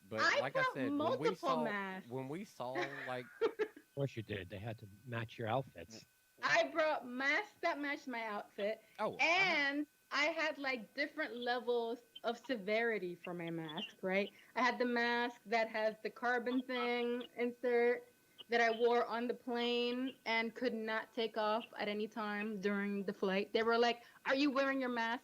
But I like I brought said, multiple masks. when we saw like Of course, you did. They had to match your outfits. I brought masks that matched my outfit. oh And I had like different levels of severity for my mask, right? I had the mask that has the carbon thing insert that I wore on the plane and could not take off at any time during the flight. They were like, "Are you wearing your mask?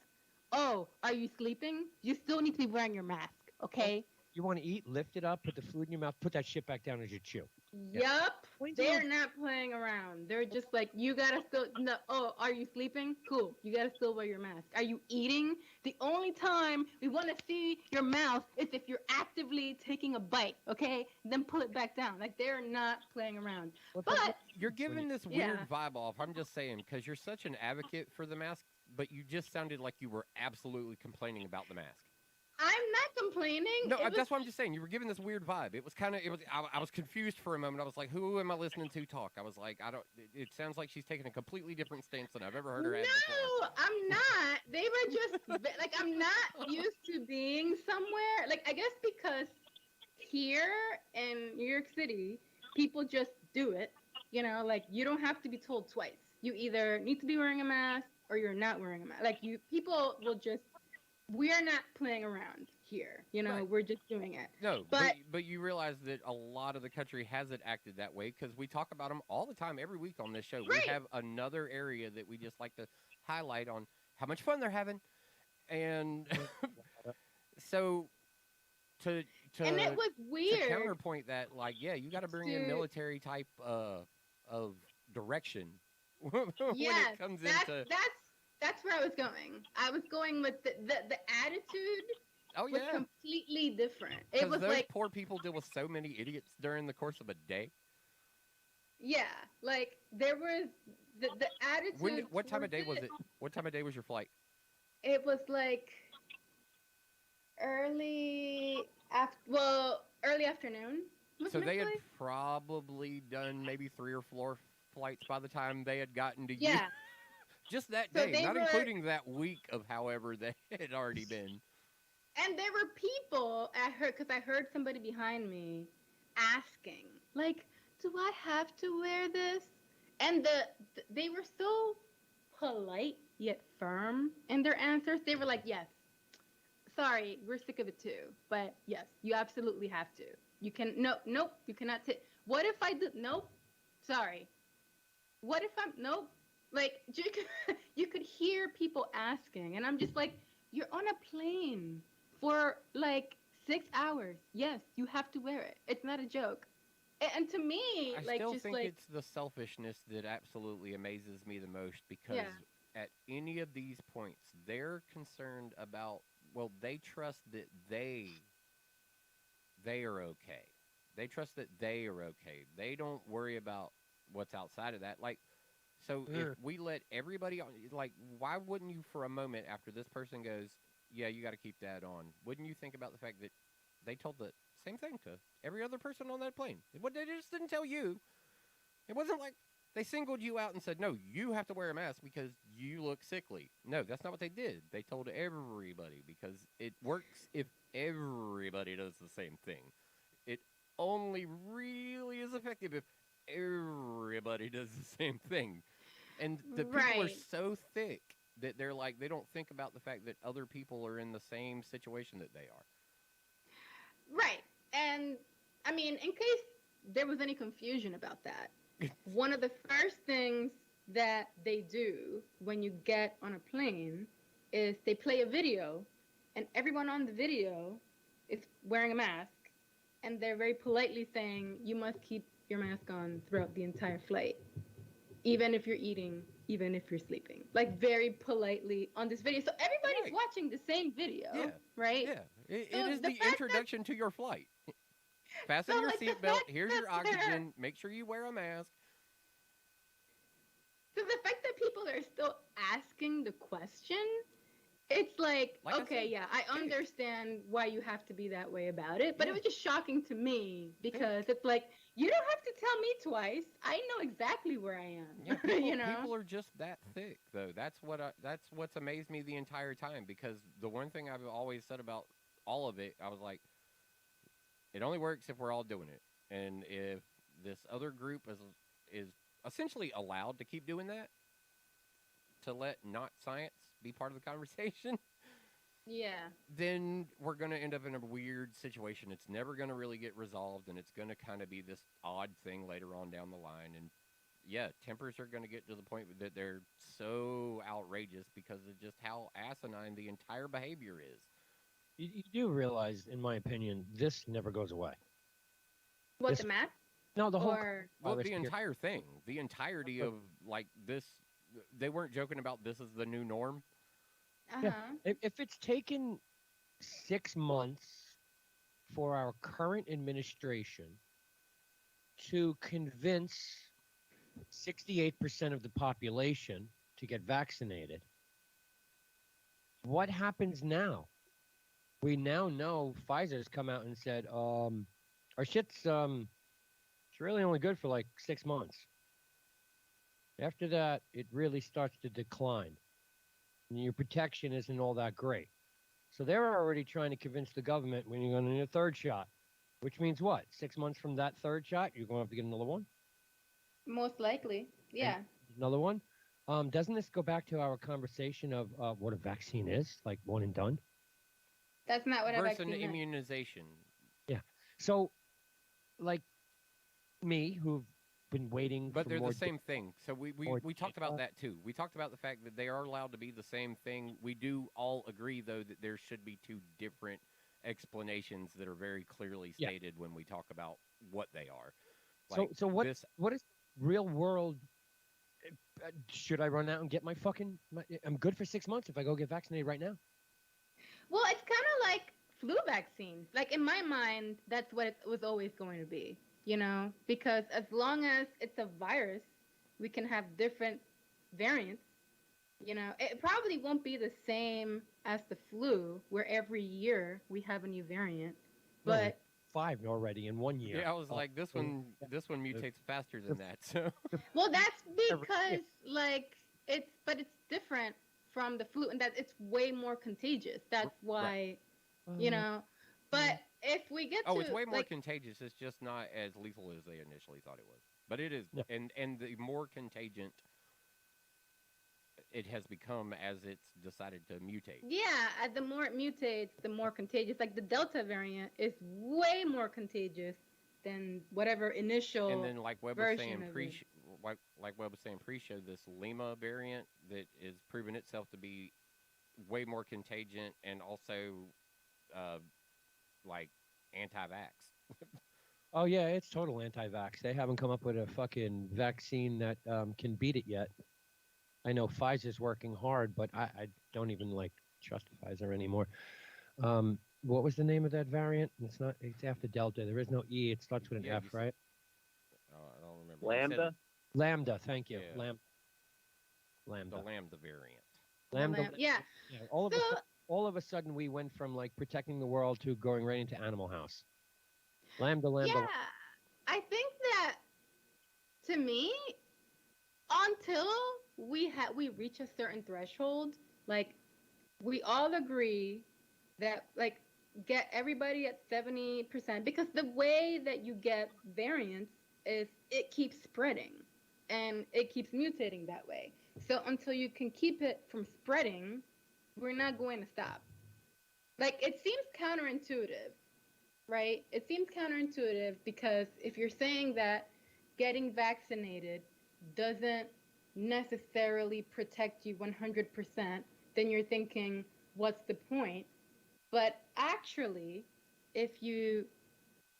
Oh, are you sleeping? You still need to be wearing your mask, okay?" You want to eat? Lift it up. Put the food in your mouth. Put that shit back down as you chew. Yup. Point They're out- not playing around. They're just like, you gotta still, no, oh, are you sleeping? Cool. You gotta still wear your mask. Are you eating? The only time we wanna see your mouth is if you're actively taking a bite, okay? Then pull it back down. Like, they're not playing around. What- But, you're giving this weird Yeah. vibe off. I'm just saying because you're such an advocate for the mask, but you just sounded like you were absolutely complaining about the mask. I'm not complaining. No, It was- that's what I'm just saying. You were giving this weird vibe. It was kind of, I was confused for a moment. I was like, who am I listening to talk? I was like, I don't, it sounds like she's taking a completely different stance than I've ever heard her have before. No, I'm not. They were just like I'm not used to being somewhere. Like I guess because here in New York City, people just do it. Like you don't have to be told twice. You either need to be wearing a mask or you're not wearing a mask. Like people will just. We're not playing around here. Right. We're just doing it. No, But- but you realize that a lot of the country hasn't acted that way because we talk about them all the time, every week on this show. Right. We have another area that we just like to highlight on how much fun they're having, and so to And it was to weird. counterpoint that, like, yeah, you got to bring in To- military type of direction when Yes, it comes that's, into. that's where I was going. I was going with the attitude Oh was yeah, completely different. It because was those like, poor people deal with so many idiots during the course of a day. yeah, like there was the attitude. What time of day towards was it? What time of day was your flight? It was like early afternoon. Was So my they had flight? probably done maybe 3 or 4 flights by the time they had gotten to you. Yeah, Just that So day, they not were- including that week of however they had already been. and there were people because I heard somebody behind me asking, like, "Do I have to wear this?" And they were so polite yet firm in their answers. They were like, "Yes, sorry, we're sick of it too, but yes, you absolutely have to. You can nope, you cannot take. What if I do? Nope, sorry. What if I'm nope?" Like you could hear people asking, and I'm just like, "You're on a plane for 6 hours. Yes, you have to wear it. It's not a joke. And to me, I like still just think like it's the selfishness that absolutely amazes me the most because yeah, at any of these points, they're concerned about, well, they trust that they are okay. They trust that they are okay. They don't worry about what's outside of that. Like, so if Mm. we let everybody on, like, why wouldn't you for a moment after this person goes, yeah, you got to keep that on? Wouldn't you think about the fact that they told the same thing to every other person on that plane? They just didn't tell you. It wasn't like they singled you out and said, no, you have to wear a mask because you look sickly. No, that's not what they did. They told everybody because it works if everybody does the same thing. It only really is effective if everybody does the same thing. And the people are right, so thick that they're like, they don't think about the fact that other people are in the same situation that they are. right. And I mean, in case there was any confusion about that, one of the first things that they do when you get on a plane is they play a video, and everyone on the video is wearing a mask, and they're very politely saying, you must keep your mask on throughout the entire flight, even if you're eating, even if you're sleeping. Like, very politely on this video. So everybody's Right. watching the same video, Yeah. right? Yeah. It So is the the fact that, introduction to your flight. Fasten so your like the seatbelt. fact Here's that your they're oxygen. Make sure you wear a mask. So the fact that people are still asking the question, it's like, Like I okay, said, yeah, I thick. understand why you have to be that way about it, but Yeah. it was just shocking to me because it's like, you don't have to tell me twice. I know exactly where I am. Yeah, people, You know? people are just that thick, though. That's what's amazed me the entire time. Because the one thing I've always said about all of it, I was like, it only works if we're all doing it, and if this other group is essentially allowed to keep doing that, to let not science be part of the conversation, Yeah. then we're going to end up in a weird situation. It's never going to really get resolved, and it's going to kind of be this odd thing later on down the line. And yeah, tempers are going to get to the point that they're so outrageous because of just how asinine the entire behavior is. You do realize, in my opinion, this never goes away. What, This- the math? No, the whole Or, Well, virus the period. entire thing, the entirety of like this, they weren't joking about this is the new norm. uh-huh. If it's taken 6 months for our current administration to convince 68% of the population to get vaccinated, what happens now? We now know Pfizer's come out and said, our shit's it's really only good for like 6 months. After that, it really starts to decline. And your protection isn't all that great. So they're already trying to convince the government when you're going to need a third shot, which means what? 6 months from that third shot, you're going to have to get another one? Most likely. Yeah. Another one? Doesn't this go back to our conversation of what a vaccine is, like one and done? That's not what a Versus vaccine is. immunization. So, like me, who've been waiting But for they're more the same thing. So we more talked about data. that too. We talked about the fact that they are allowed to be the same thing. We do all agree, though, that there should be two different explanations that are very clearly Yeah. stated when we talk about what they are. So what this, what is real world? Should I run out and get my fucking? I'm good for 6 months if I go get vaccinated right now. Well, it's kind of like flu vaccines. Like, in my mind, that's what it was always going to be, you know? Because as long as it's a virus, we can have different variants. You know, it probably won't be the same as the flu, where every year we have a new variant. No, But 5 already in 1 year. yeah, I was like, this one mutates faster than that. So well, that's Every year. because like it's different from the flu, and that it's way more contagious. That's why, you know. But if we get to it's way more like, contagious. It's just not as lethal as they initially thought it was. But it is, Yeah. and the more contagious it has become as it's decided to mutate. yeah, the more it mutates, the more contagious. Like, the Delta variant is way more contagious than whatever initial. And then, like Webb was version saying of it. like Webb was saying pre-show, this Lima variant that is proven itself to be way more contagious and also like anti-vax. Oh yeah, it's total anti-vax. They haven't come up with a fucking vaccine that can beat it yet. I know Pfizer's working hard, but I don't even like trust Pfizer anymore. What was the name of that variant? It's not. It's after Delta. There is no E. It starts with an Yeah, F, you said- right? Oh, I don't remember. You said Lambda. Lambda. Thank you. Yeah. the Lambda. lambda variant. Lambda. Yeah. Yeah. All of a So all of a sudden, we went from like protecting the world to going right into Animal House. Lambda. yeah, I think that to me, until we reach a certain threshold, like we all agree that like get everybody at 70%, because the way that you get variants is it keeps spreading and it keeps mutating that way. So until you can keep it from spreading, we're not going to stop. Like it seems counterintuitive, right? It seems counterintuitive because if you're saying that getting vaccinated doesn't necessarily protect you 100%, then you're thinking, what's the point? But actually, if you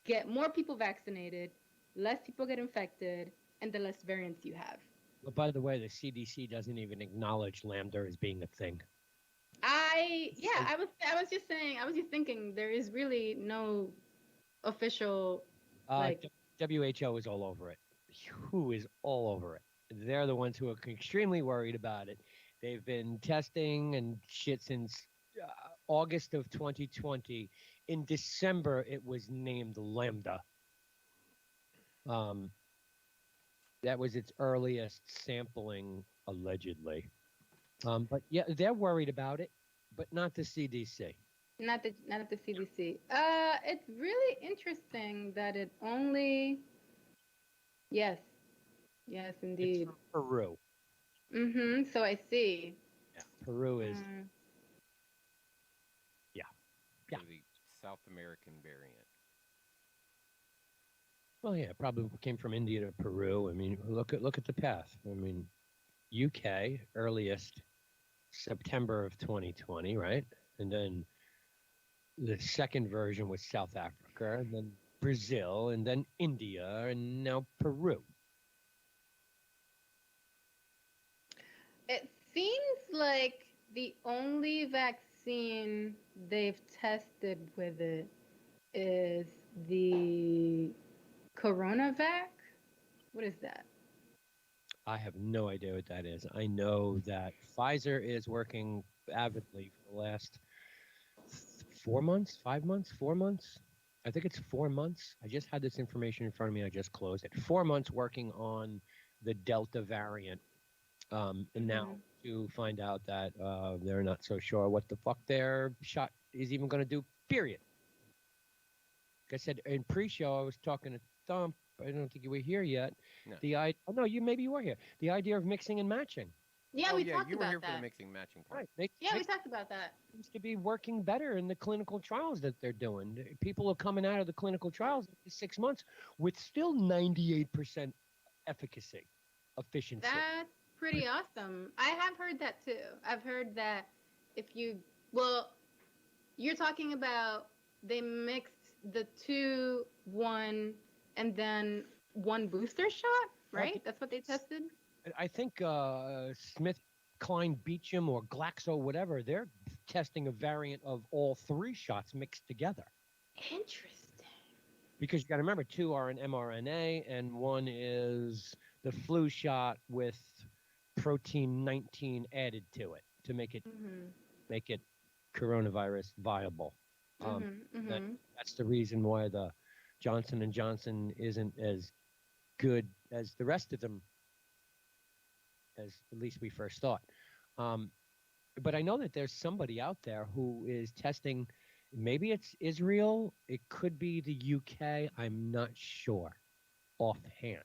get more people vaccinated, less people get infected, and the less variants you have. But by the way, the CDC doesn't even acknowledge Lambda as being a thing. I was just saying, I was just thinking there is really no official like WHO is all over it. WHO is all over it. They're the ones who are extremely worried about it. They've been testing and shit since August of 2020. In December, it was named Lambda. That was its earliest sampling, allegedly. But yeah, they're worried about it, but not the CDC. not the CDC. It's really interesting that it only yes. Yes, It's indeed. from Peru. So I see. Yeah, Peru is. Mm. Yeah. For the South American variant. Well, yeah, probably came from India to Peru. I mean, look at the path. I mean, UK earliest September of 2020, right? And then the second version was South Africa, and then Brazil, and then India, and now Peru. It seems like the only vaccine they've tested with it is the CoronaVac. What is that? I have no idea what that is. I know that Pfizer is working avidly for the last 4 months, 5 months, 4 months. I think it's 4 months. I just had this information in front of me. I just closed it. 4 months working on the Delta variant. And now to find out that they're not so sure what the fuck their shot is even going to do, period. Like I said, in pre-show, I was talking to Thump. I don't think you were here yet. No. No, maybe you were here. The idea of mixing and matching. Yeah, oh, we yeah, talked you were about here for the that. mixing matching part. Right. Yeah, we talked about that. Seems to be working better in the clinical trials that they're doing. People are coming out of the clinical trials in 6 months with still 98% efficacy, efficiency. That's pretty awesome. I have heard that too. I've heard that if you, well, you're talking about they mixed the 2, 1, and then 1 booster shot, right? That's what they tested? I think Smith, Klein, Beecham, or Glaxo, whatever, they're testing a variant of all 3 shots mixed together. Interesting. Because you got to remember, 2 are an mRNA, and 1 is the flu shot with protein 19 added to it to make it coronavirus viable. That's the reason why the Johnson and Johnson isn't as good as the rest of them, as at least we first thought. But I know that there's somebody out there who is testing. Maybe it's Israel. It could be the UK. I'm not sure offhand.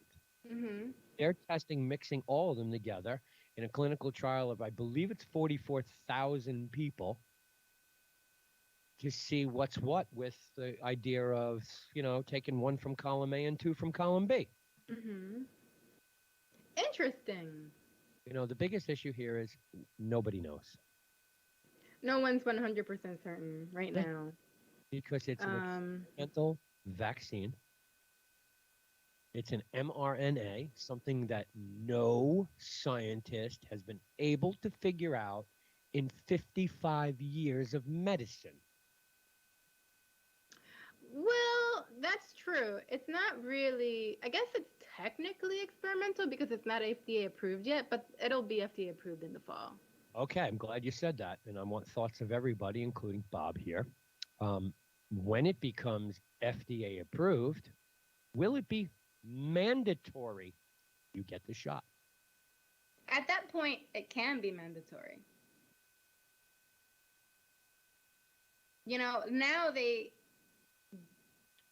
They're testing mixing all of them together in a clinical trial of, I believe it's 44,000 people, to see what's what, with the idea of, taking 1 from column A and 2 from column B. Interesting. The biggest issue here is nobody knows. No one's 100% certain right now. because it's an Um, experimental vaccine. It's an mRNA, something that no scientist has been able to figure out in 55 years of medicine. well, that's true. It's not really, I guess it's technically experimental because it's not FDA approved yet, but it'll be FDA approved in the fall. Okay, I'm glad you said that, and I want thoughts of everybody, including Bob here. When it becomes FDA approved, will it be mandatory you get the shot? At that point, it can be mandatory. You know, now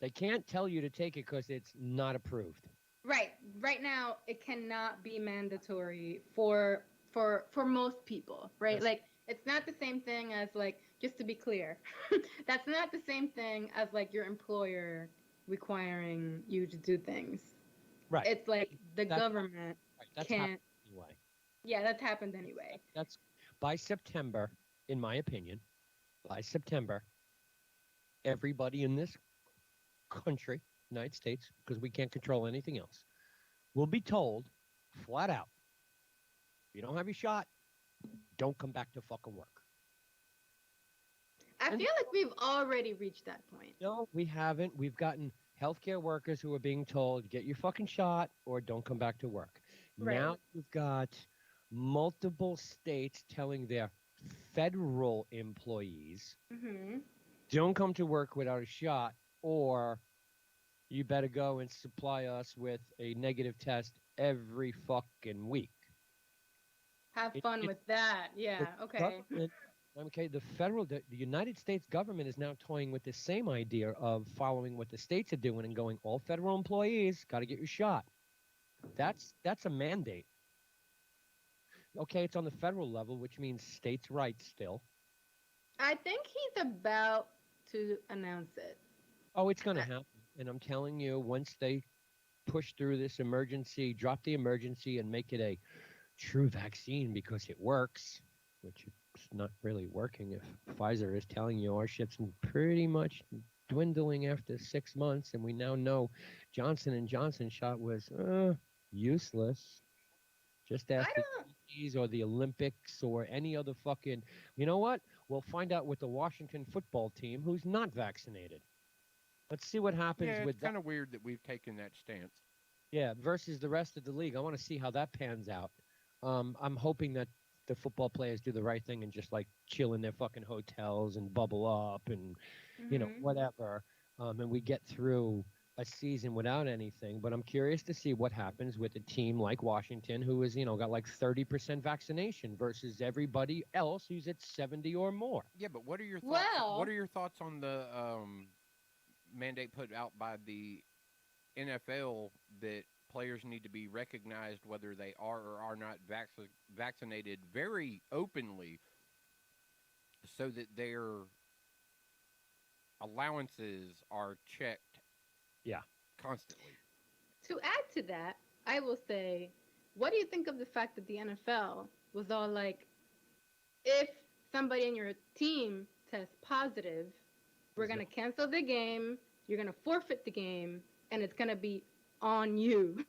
They can't tell you to take it because it's not approved. right now it cannot be mandatory for most people, right? Yes. Like it's not the same thing as like, just to be clear, that's not the same thing as like your employer requiring you to do things. Right. It's like the That's- government Right. That's can't. happening anyway. Yeah, that's happened anyway. That's by September, in my opinion, by September, everybody in this country, United States, because we can't control anything else, will be told flat out, if you don't have your shot, don't come back to fucking work. I And- feel like we've already reached that point. No, we haven't. We've gotten healthcare workers who are being told, get your fucking shot or don't come back to work. Right. Now you've got multiple states telling their federal employees, Hmm. don't come to work without a shot, or you better go and supply us with a negative test every fucking week. Have It- fun it- with that. Yeah. The Okay. government- Okay, the United States government is now toying with the same idea of following what the states are doing and going, all federal employees got to get your shot. That's a mandate. Okay, it's on the federal level, which means states' rights still. I think he's about to announce it. Oh, it's going to happen. And I'm telling you, once they push through this emergency, drop the emergency and make it a true vaccine because it works, which it's not really working if Pfizer is telling you our shit's pretty much dwindling after 6 months, and we now know Johnson & Johnson shot was useless. Just ask I the don't. Yankees or the Olympics or any other fucking. You know what? We'll find out with the Washington football team who's not vaccinated. Let's see what happens Yeah, with it's that. kind of weird that we've taken that stance. Yeah, versus the rest of the league. I want to see how that pans out. I'm hoping that the football players do the right thing and just like chill in their fucking hotels and bubble up and Mhm. whatever. And we get through a season without anything. But I'm curious to see what happens with a team like Washington, who is got like 30% vaccination versus everybody else who's at 70 or more. Yeah, but what are your thoughts? Well- What are your thoughts on the mandate put out by the NFL that players need to be recognized whether they are or are not vaccinated very openly, so that their allowances are checked? Yeah. Constantly. To add to that, I will say, what do you think of the fact that the NFL was all like, if somebody in your team tests positive, we're going to cancel the game, you're going to forfeit the game, and it's going to be on you.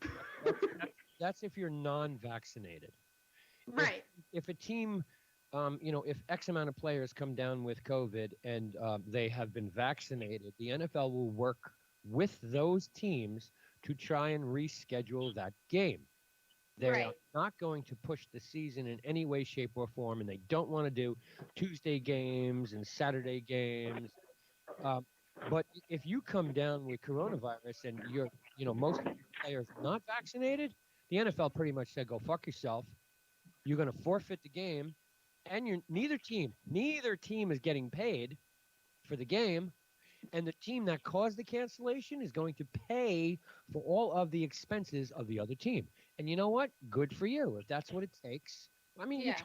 That's if you're non-vaccinated. Right. If a team, if X amount of players come down with COVID and they have been vaccinated, the NFL will work with those teams to try and reschedule that game. They Right. are not going to push the season in any way, shape, or form, and they don't want to do Tuesday games and Saturday games. But if you come down with coronavirus and you're, most of your players not vaccinated, the NFL pretty much said, go fuck yourself. You're going to forfeit the game, and neither team is getting paid for the game, and the team that caused the cancellation is going to pay for all of the expenses of the other team. And you know what? Good for you if that's what it takes. I mean, Yeah.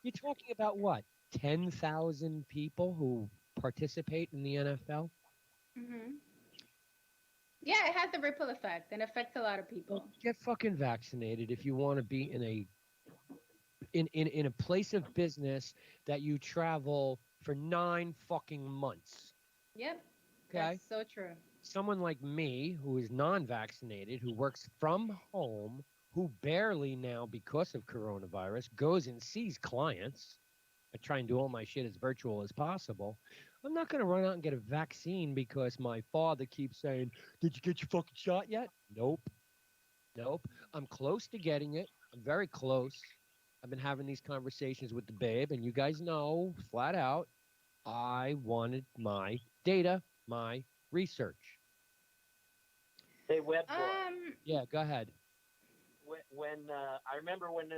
you're talking about what? 10,000 people who participate in the NFL? Hmm. Yeah, it has a ripple effect and affects a lot of people. Get fucking vaccinated if you want to be in a place of business that you travel for 9 fucking months. Yep. Okay. That's so true. Someone like me who is non-vaccinated, who works from home, who barely now, because of coronavirus, goes and sees clients. I try and do all my shit as virtual as possible. I'm not going to run out and get a vaccine because my father keeps saying, "Did you get your fucking shot yet?" Nope. Nope. I'm close to getting it. I'm very close. I've been having these conversations with the babe, and you guys know flat out, I wanted my data, my research. Hey, Web Boy. Yeah, go ahead. When I remember when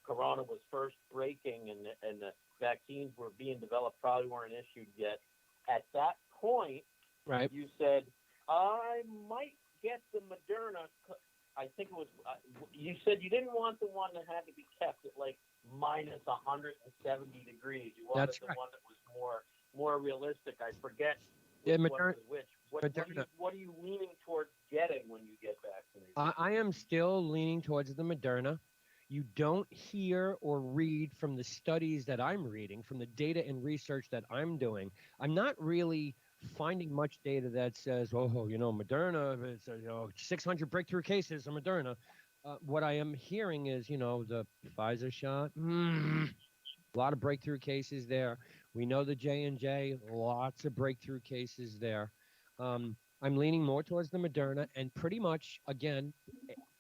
Corona was first breaking and the vaccines were being developed, probably weren't issued yet. At that point, Right. you said I might get the Moderna. I think it was. You said you didn't want the one that had to be kept at like minus 170 degrees. You wanted That's the right. one that was more realistic. I forget Yeah, which one Moderna. was which. Moderna. What are you leaning towards getting when you get vaccinated? I am still leaning towards the Moderna. You don't hear or read from the studies that I'm reading, from the data and research that I'm doing. I'm not really finding much data that says, "Oh, Moderna, it's 600 breakthrough cases of Moderna." What I am hearing is, the Pfizer shot, a lot of breakthrough cases there. We know the J&J, lots of breakthrough cases there. I'm leaning more towards the Moderna, and pretty much, again,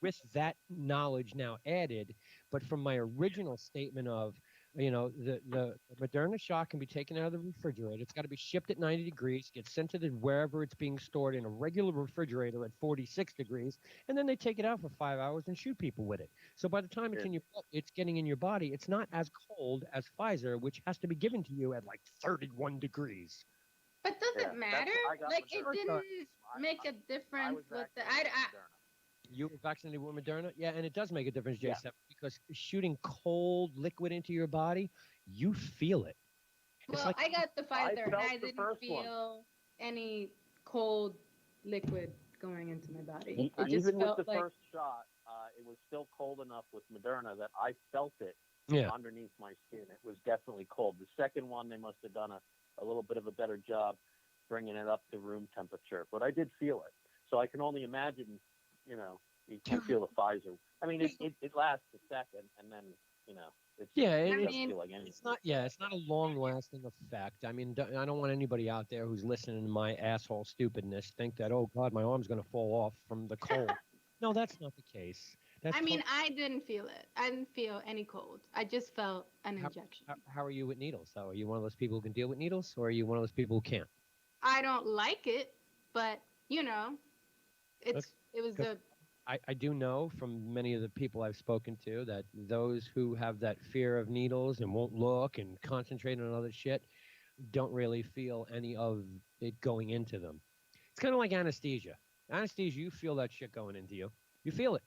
with that knowledge now added, but from my original statement of, the Moderna shot can be taken out of the refrigerator. It's got to be shipped at 90 degrees, get sent to wherever it's being stored in a regular refrigerator at 46 degrees, and then they take it out for 5 hours and shoot people with it. So by the time it's getting in your body, it's not as cold as Pfizer, which has to be given to you at like 31 degrees. But does Yeah, it matter? I got Like, Moderna. it didn't make a I difference was with the. vaccinated with Moderna. You were vaccinated with Moderna? Yeah, and it does make a difference, Yeah. J7, because shooting cold liquid into your body, you feel it. It's Well, like I got the I Pfizer, and felt I the didn't first one. feel any cold liquid going into my body. It just Even with felt the like. first shot, it was still cold enough with Moderna that I felt it Yeah. underneath my skin. It was definitely cold. The second one, they must have done a little bit of a better job bringing it up to room temperature, but I did feel it. So I can only imagine, you can feel the Pfizer. I mean, it lasts a second, and then, it doesn't feel like anything. It's not a long-lasting effect. I mean, I don't want anybody out there who's listening to my asshole stupidness think that, oh God, my arm's going to fall off from the cold. No, that's not the case. I mean, I didn't feel it. I didn't feel any cold. I just felt an injection. How are you with needles, though? Are you one of those people who can deal with needles, or are you one of those people who can't? I don't like it, but it was a. I do know from many of the people I've spoken to that those who have that fear of needles and won't look and concentrate on other shit don't really feel any of it going into them. It's kind of like anesthesia. Anesthesia, you feel that shit going into you. You feel it.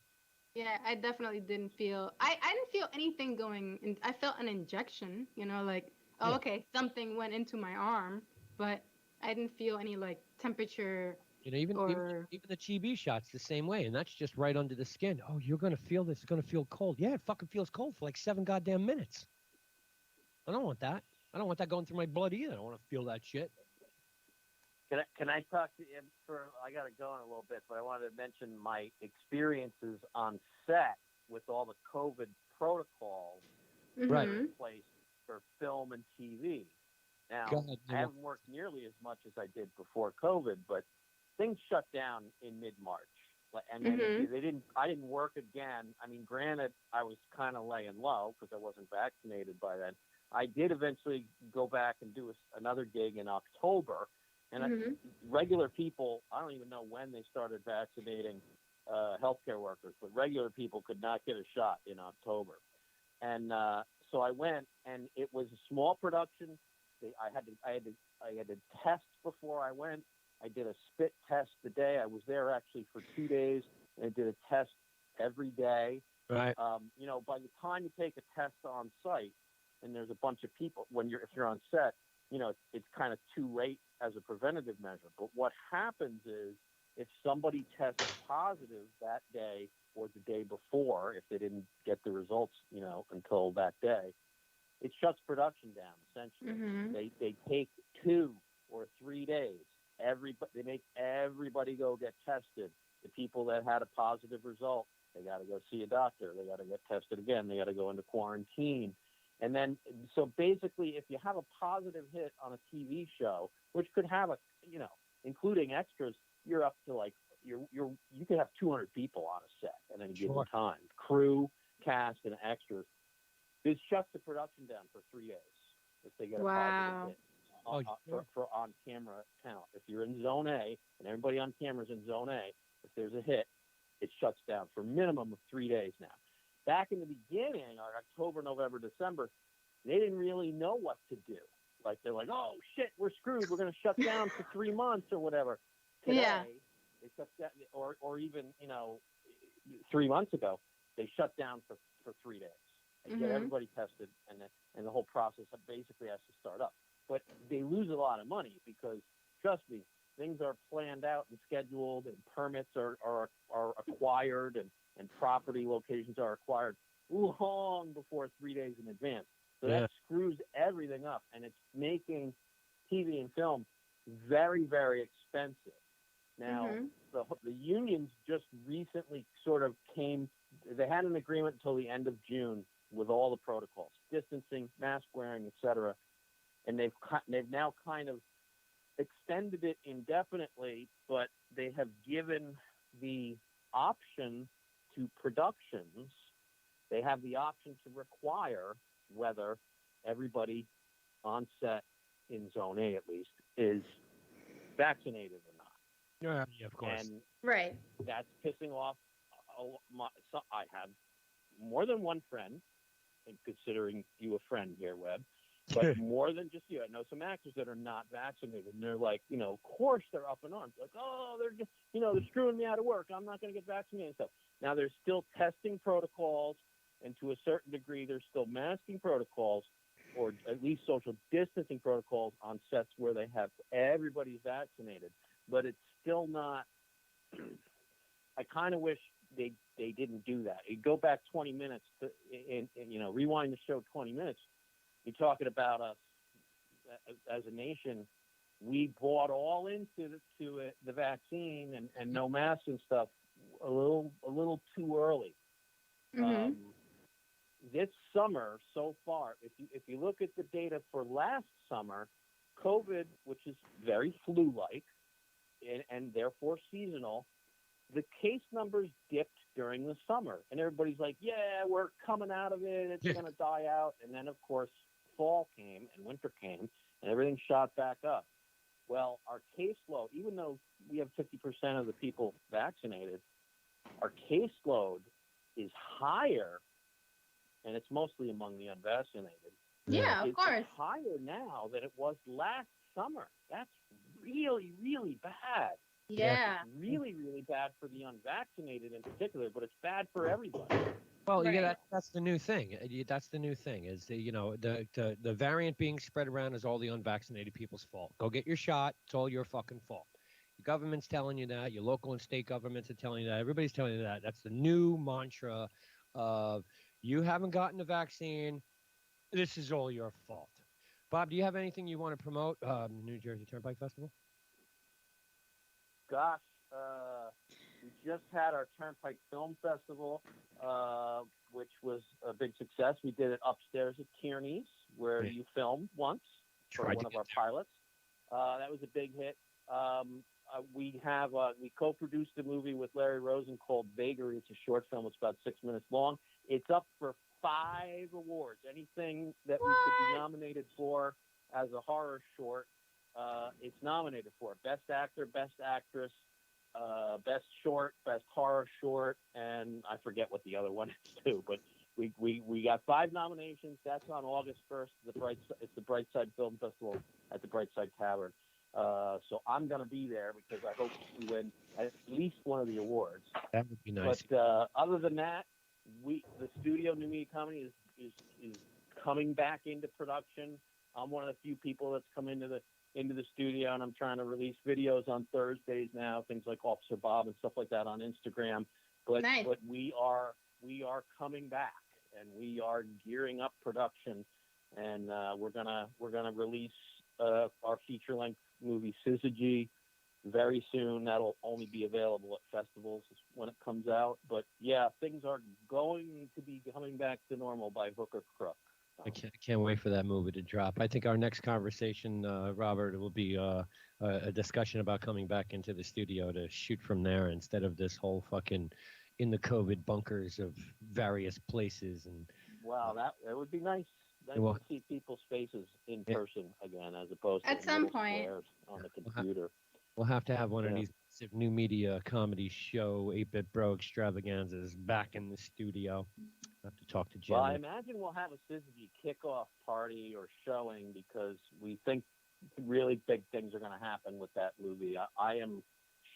Yeah, I definitely didn't feel. I didn't feel anything going in. I felt an injection, like, oh, Yeah. okay, something went into my arm, but I didn't feel any like temperature. Even the TB shots the same way, and that's just right under the skin. Oh, you're gonna feel this. It's gonna feel cold. Yeah, it fucking feels cold for like 7 goddamn minutes. I don't want that. I don't want that going through my blood either. I don't want to feel that shit. Can I talk to you I got to go in a little bit, but I wanted to mention my experiences on set with all the COVID protocols Right. in place for film and TV. Now, Go ahead, I haven't worked nearly as much as I did before COVID, but things shut down in mid-March. And then I didn't work again. I mean, granted, I was kind of laying low because I wasn't vaccinated by then. I did eventually go back and do another gig in October. And regular people, I don't even know when they started vaccinating healthcare workers, but regular people could not get a shot in October. And so I went, and it was a small production. I had to test before I went. I did a spit test the day I was there, actually for 2 days, and I did a test every day. Right. By the time you take a test on site, and there's a bunch of people, if you're on set, it's kind of too late as a preventative measure. But what happens is if somebody tests positive that day or the day before, if they didn't get the results, until that day, it shuts production down, essentially. They take 2 or 3 days. They make everybody go get tested. The people that had a positive result, they got to go see a doctor. They got to get tested again. They got to go into quarantine. And then, so basically, if you have a positive hit on a TV show, which could have including extras, you're up to like you could have 200 people on a set at any given time, crew, cast, and extras. This shuts the production down for 3 days if they get a positive hit for on-camera count. If you're in Zone A and everybody on camera is in Zone A, if there's a hit, it shuts down for a minimum of 3 days now. Back in the beginning, October, November, December, they didn't really know what to do. Like, they're like, oh, shit, we're screwed. We're going to shut down for 3 months or whatever. Today, they shut down, or even, 3 months ago, they shut down for 3 days. And get everybody tested, and the whole process basically has to start up. But they lose a lot of money because, trust me, things are planned out and scheduled, and permits are acquired, and property locations are acquired long before 3 days in advance. So that screws everything up, and it's making TV and film very, very expensive. Now, the unions just recently sort of they had an agreement until the end of June with all the protocols, distancing, mask wearing, etc. And they've now kind of extended it indefinitely, but they have given the option to productions. They have the option to require whether everybody on set in Zone A, at least, is vaccinated or not. Yeah, of course. And Right. that's pissing off. I have more than one friend, and considering you a friend here, Webb, but more than just you. I know some actors that are not vaccinated, and they're like, of course they're up in arms. Like, oh, they're just, they're screwing me out of work. I'm not going to get vaccinated and stuff. Now, there's still testing protocols, and to a certain degree, there's still masking protocols, or at least social distancing protocols on sets where they have everybody's vaccinated. But it's still not. I kind of wish they didn't do that. You go back 20 minutes and rewind the show 20 minutes. You're talking about us as a nation. We bought all into the vaccine and no masks and stuff a little too early. This summer so far, if you look at the data for last summer, COVID, which is very flu-like and therefore seasonal, the case numbers dipped during the summer, and everybody's like, yeah, we're coming out of it. It's going to die out. And then, of course, fall came and winter came, and everything shot back up. Well, our caseload, even though we have 50% of the people vaccinated, our caseload is higher, and it's mostly among the unvaccinated. Yeah, of course. It's higher now than it was last summer. That's really, really bad. Yeah. It's really, really bad for the unvaccinated in particular, but it's bad for everybody. Well, Right. that's the new thing. That's the new thing is the variant being spread around is all the unvaccinated people's fault. Go get your shot. It's all your fucking fault. Your government's telling you that. Your local and state governments are telling you that. Everybody's telling you that. That's the new mantra of you haven't gotten the vaccine. This is all your fault. Bob, do you have anything you want to promote? New Jersey Turnpike Festival? Gosh, we just had our Turnpike Film Festival, which was a big success. We did it upstairs at Tierney's, where you filmed once for one of our pilots. That was a big hit. We co-produced a movie with Larry Rosen called Vagary. It's a short film. It's about 6 minutes long. It's up for 5 awards. Anything that we could be nominated for as a horror short, it's nominated for. Best actor, best actress, best short, best horror short, and I forget what the other one is too. But we got 5 nominations. That's on August 1st. It's the Brightside Film Festival at the Brightside Tavern. So I'm going to be there because I hope we win at least one of the awards. That would be nice. But other than that, the studio New Media Comedy is coming back into production. I'm one of the few people that's come into the studio, and I'm trying to release videos on Thursdays now, things like Officer Bob and stuff like that on Instagram. But Nice. but we are coming back, and we are gearing up production, and we're gonna release our feature length movie Syzygy very soon. That'll only be available at festivals when it comes out. But yeah, things are going to be coming back to normal by hook or crook. I can't wait for that movie to drop. I think our next conversation, Robert, will be a discussion about coming back into the studio to shoot from there instead of this whole fucking in the COVID bunkers of various places. And Wow, that would be nice. Nice Well, to see people's faces in Yeah. person again, as opposed At to some little point. squares on the We'll computer. we'll have to have one of Yeah. these massive new media comedy show 8-Bit Bro extravaganzas back in the studio. I have to talk to Jim. Well, I imagine we'll have a Syzygy kickoff party or showing because we think really big things are going to happen with that movie. I am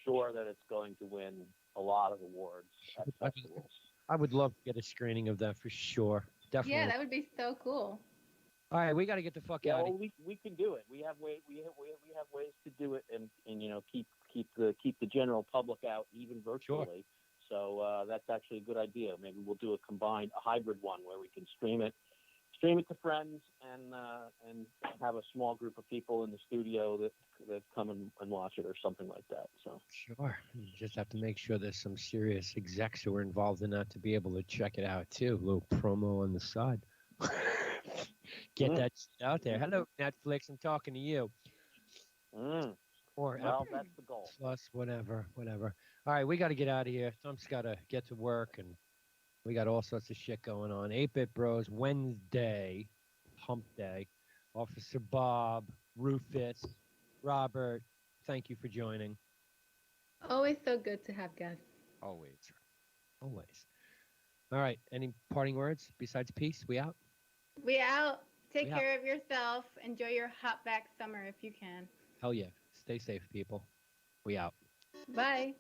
sure that it's going to win a lot of awards at festivals. I would love to get a screening of that for sure. Definitely. Yeah, that would be so cool. All right, we got to get the fuck Yeah, out of well, we can do it. We have ways to do it and keep the general public out even virtually. So that's actually a good idea. Maybe we'll do a hybrid one where we can stream it to friends and have a small group of people in the studio that come and watch it or something like that. So Sure. You just have to make sure there's some serious execs who are involved in that to be able to check it out too. A little promo on the side. Get that shit out there. Hello, Netflix. I'm talking to you. Or well, that's the goal. Plus, whatever. All right, we got to get out of here. Tom's got to get to work, and we got all sorts of shit going on. 8-Bit Bros, Wednesday, Hump Day. Officer Bob, Rufus, Robert, thank you for joining. Always so good to have guests. Always. Always. All right, any parting words besides peace? We out? We out. Take We out. care of yourself. Enjoy your hot back summer if you can. Hell yeah. Stay safe, people. We out. Bye.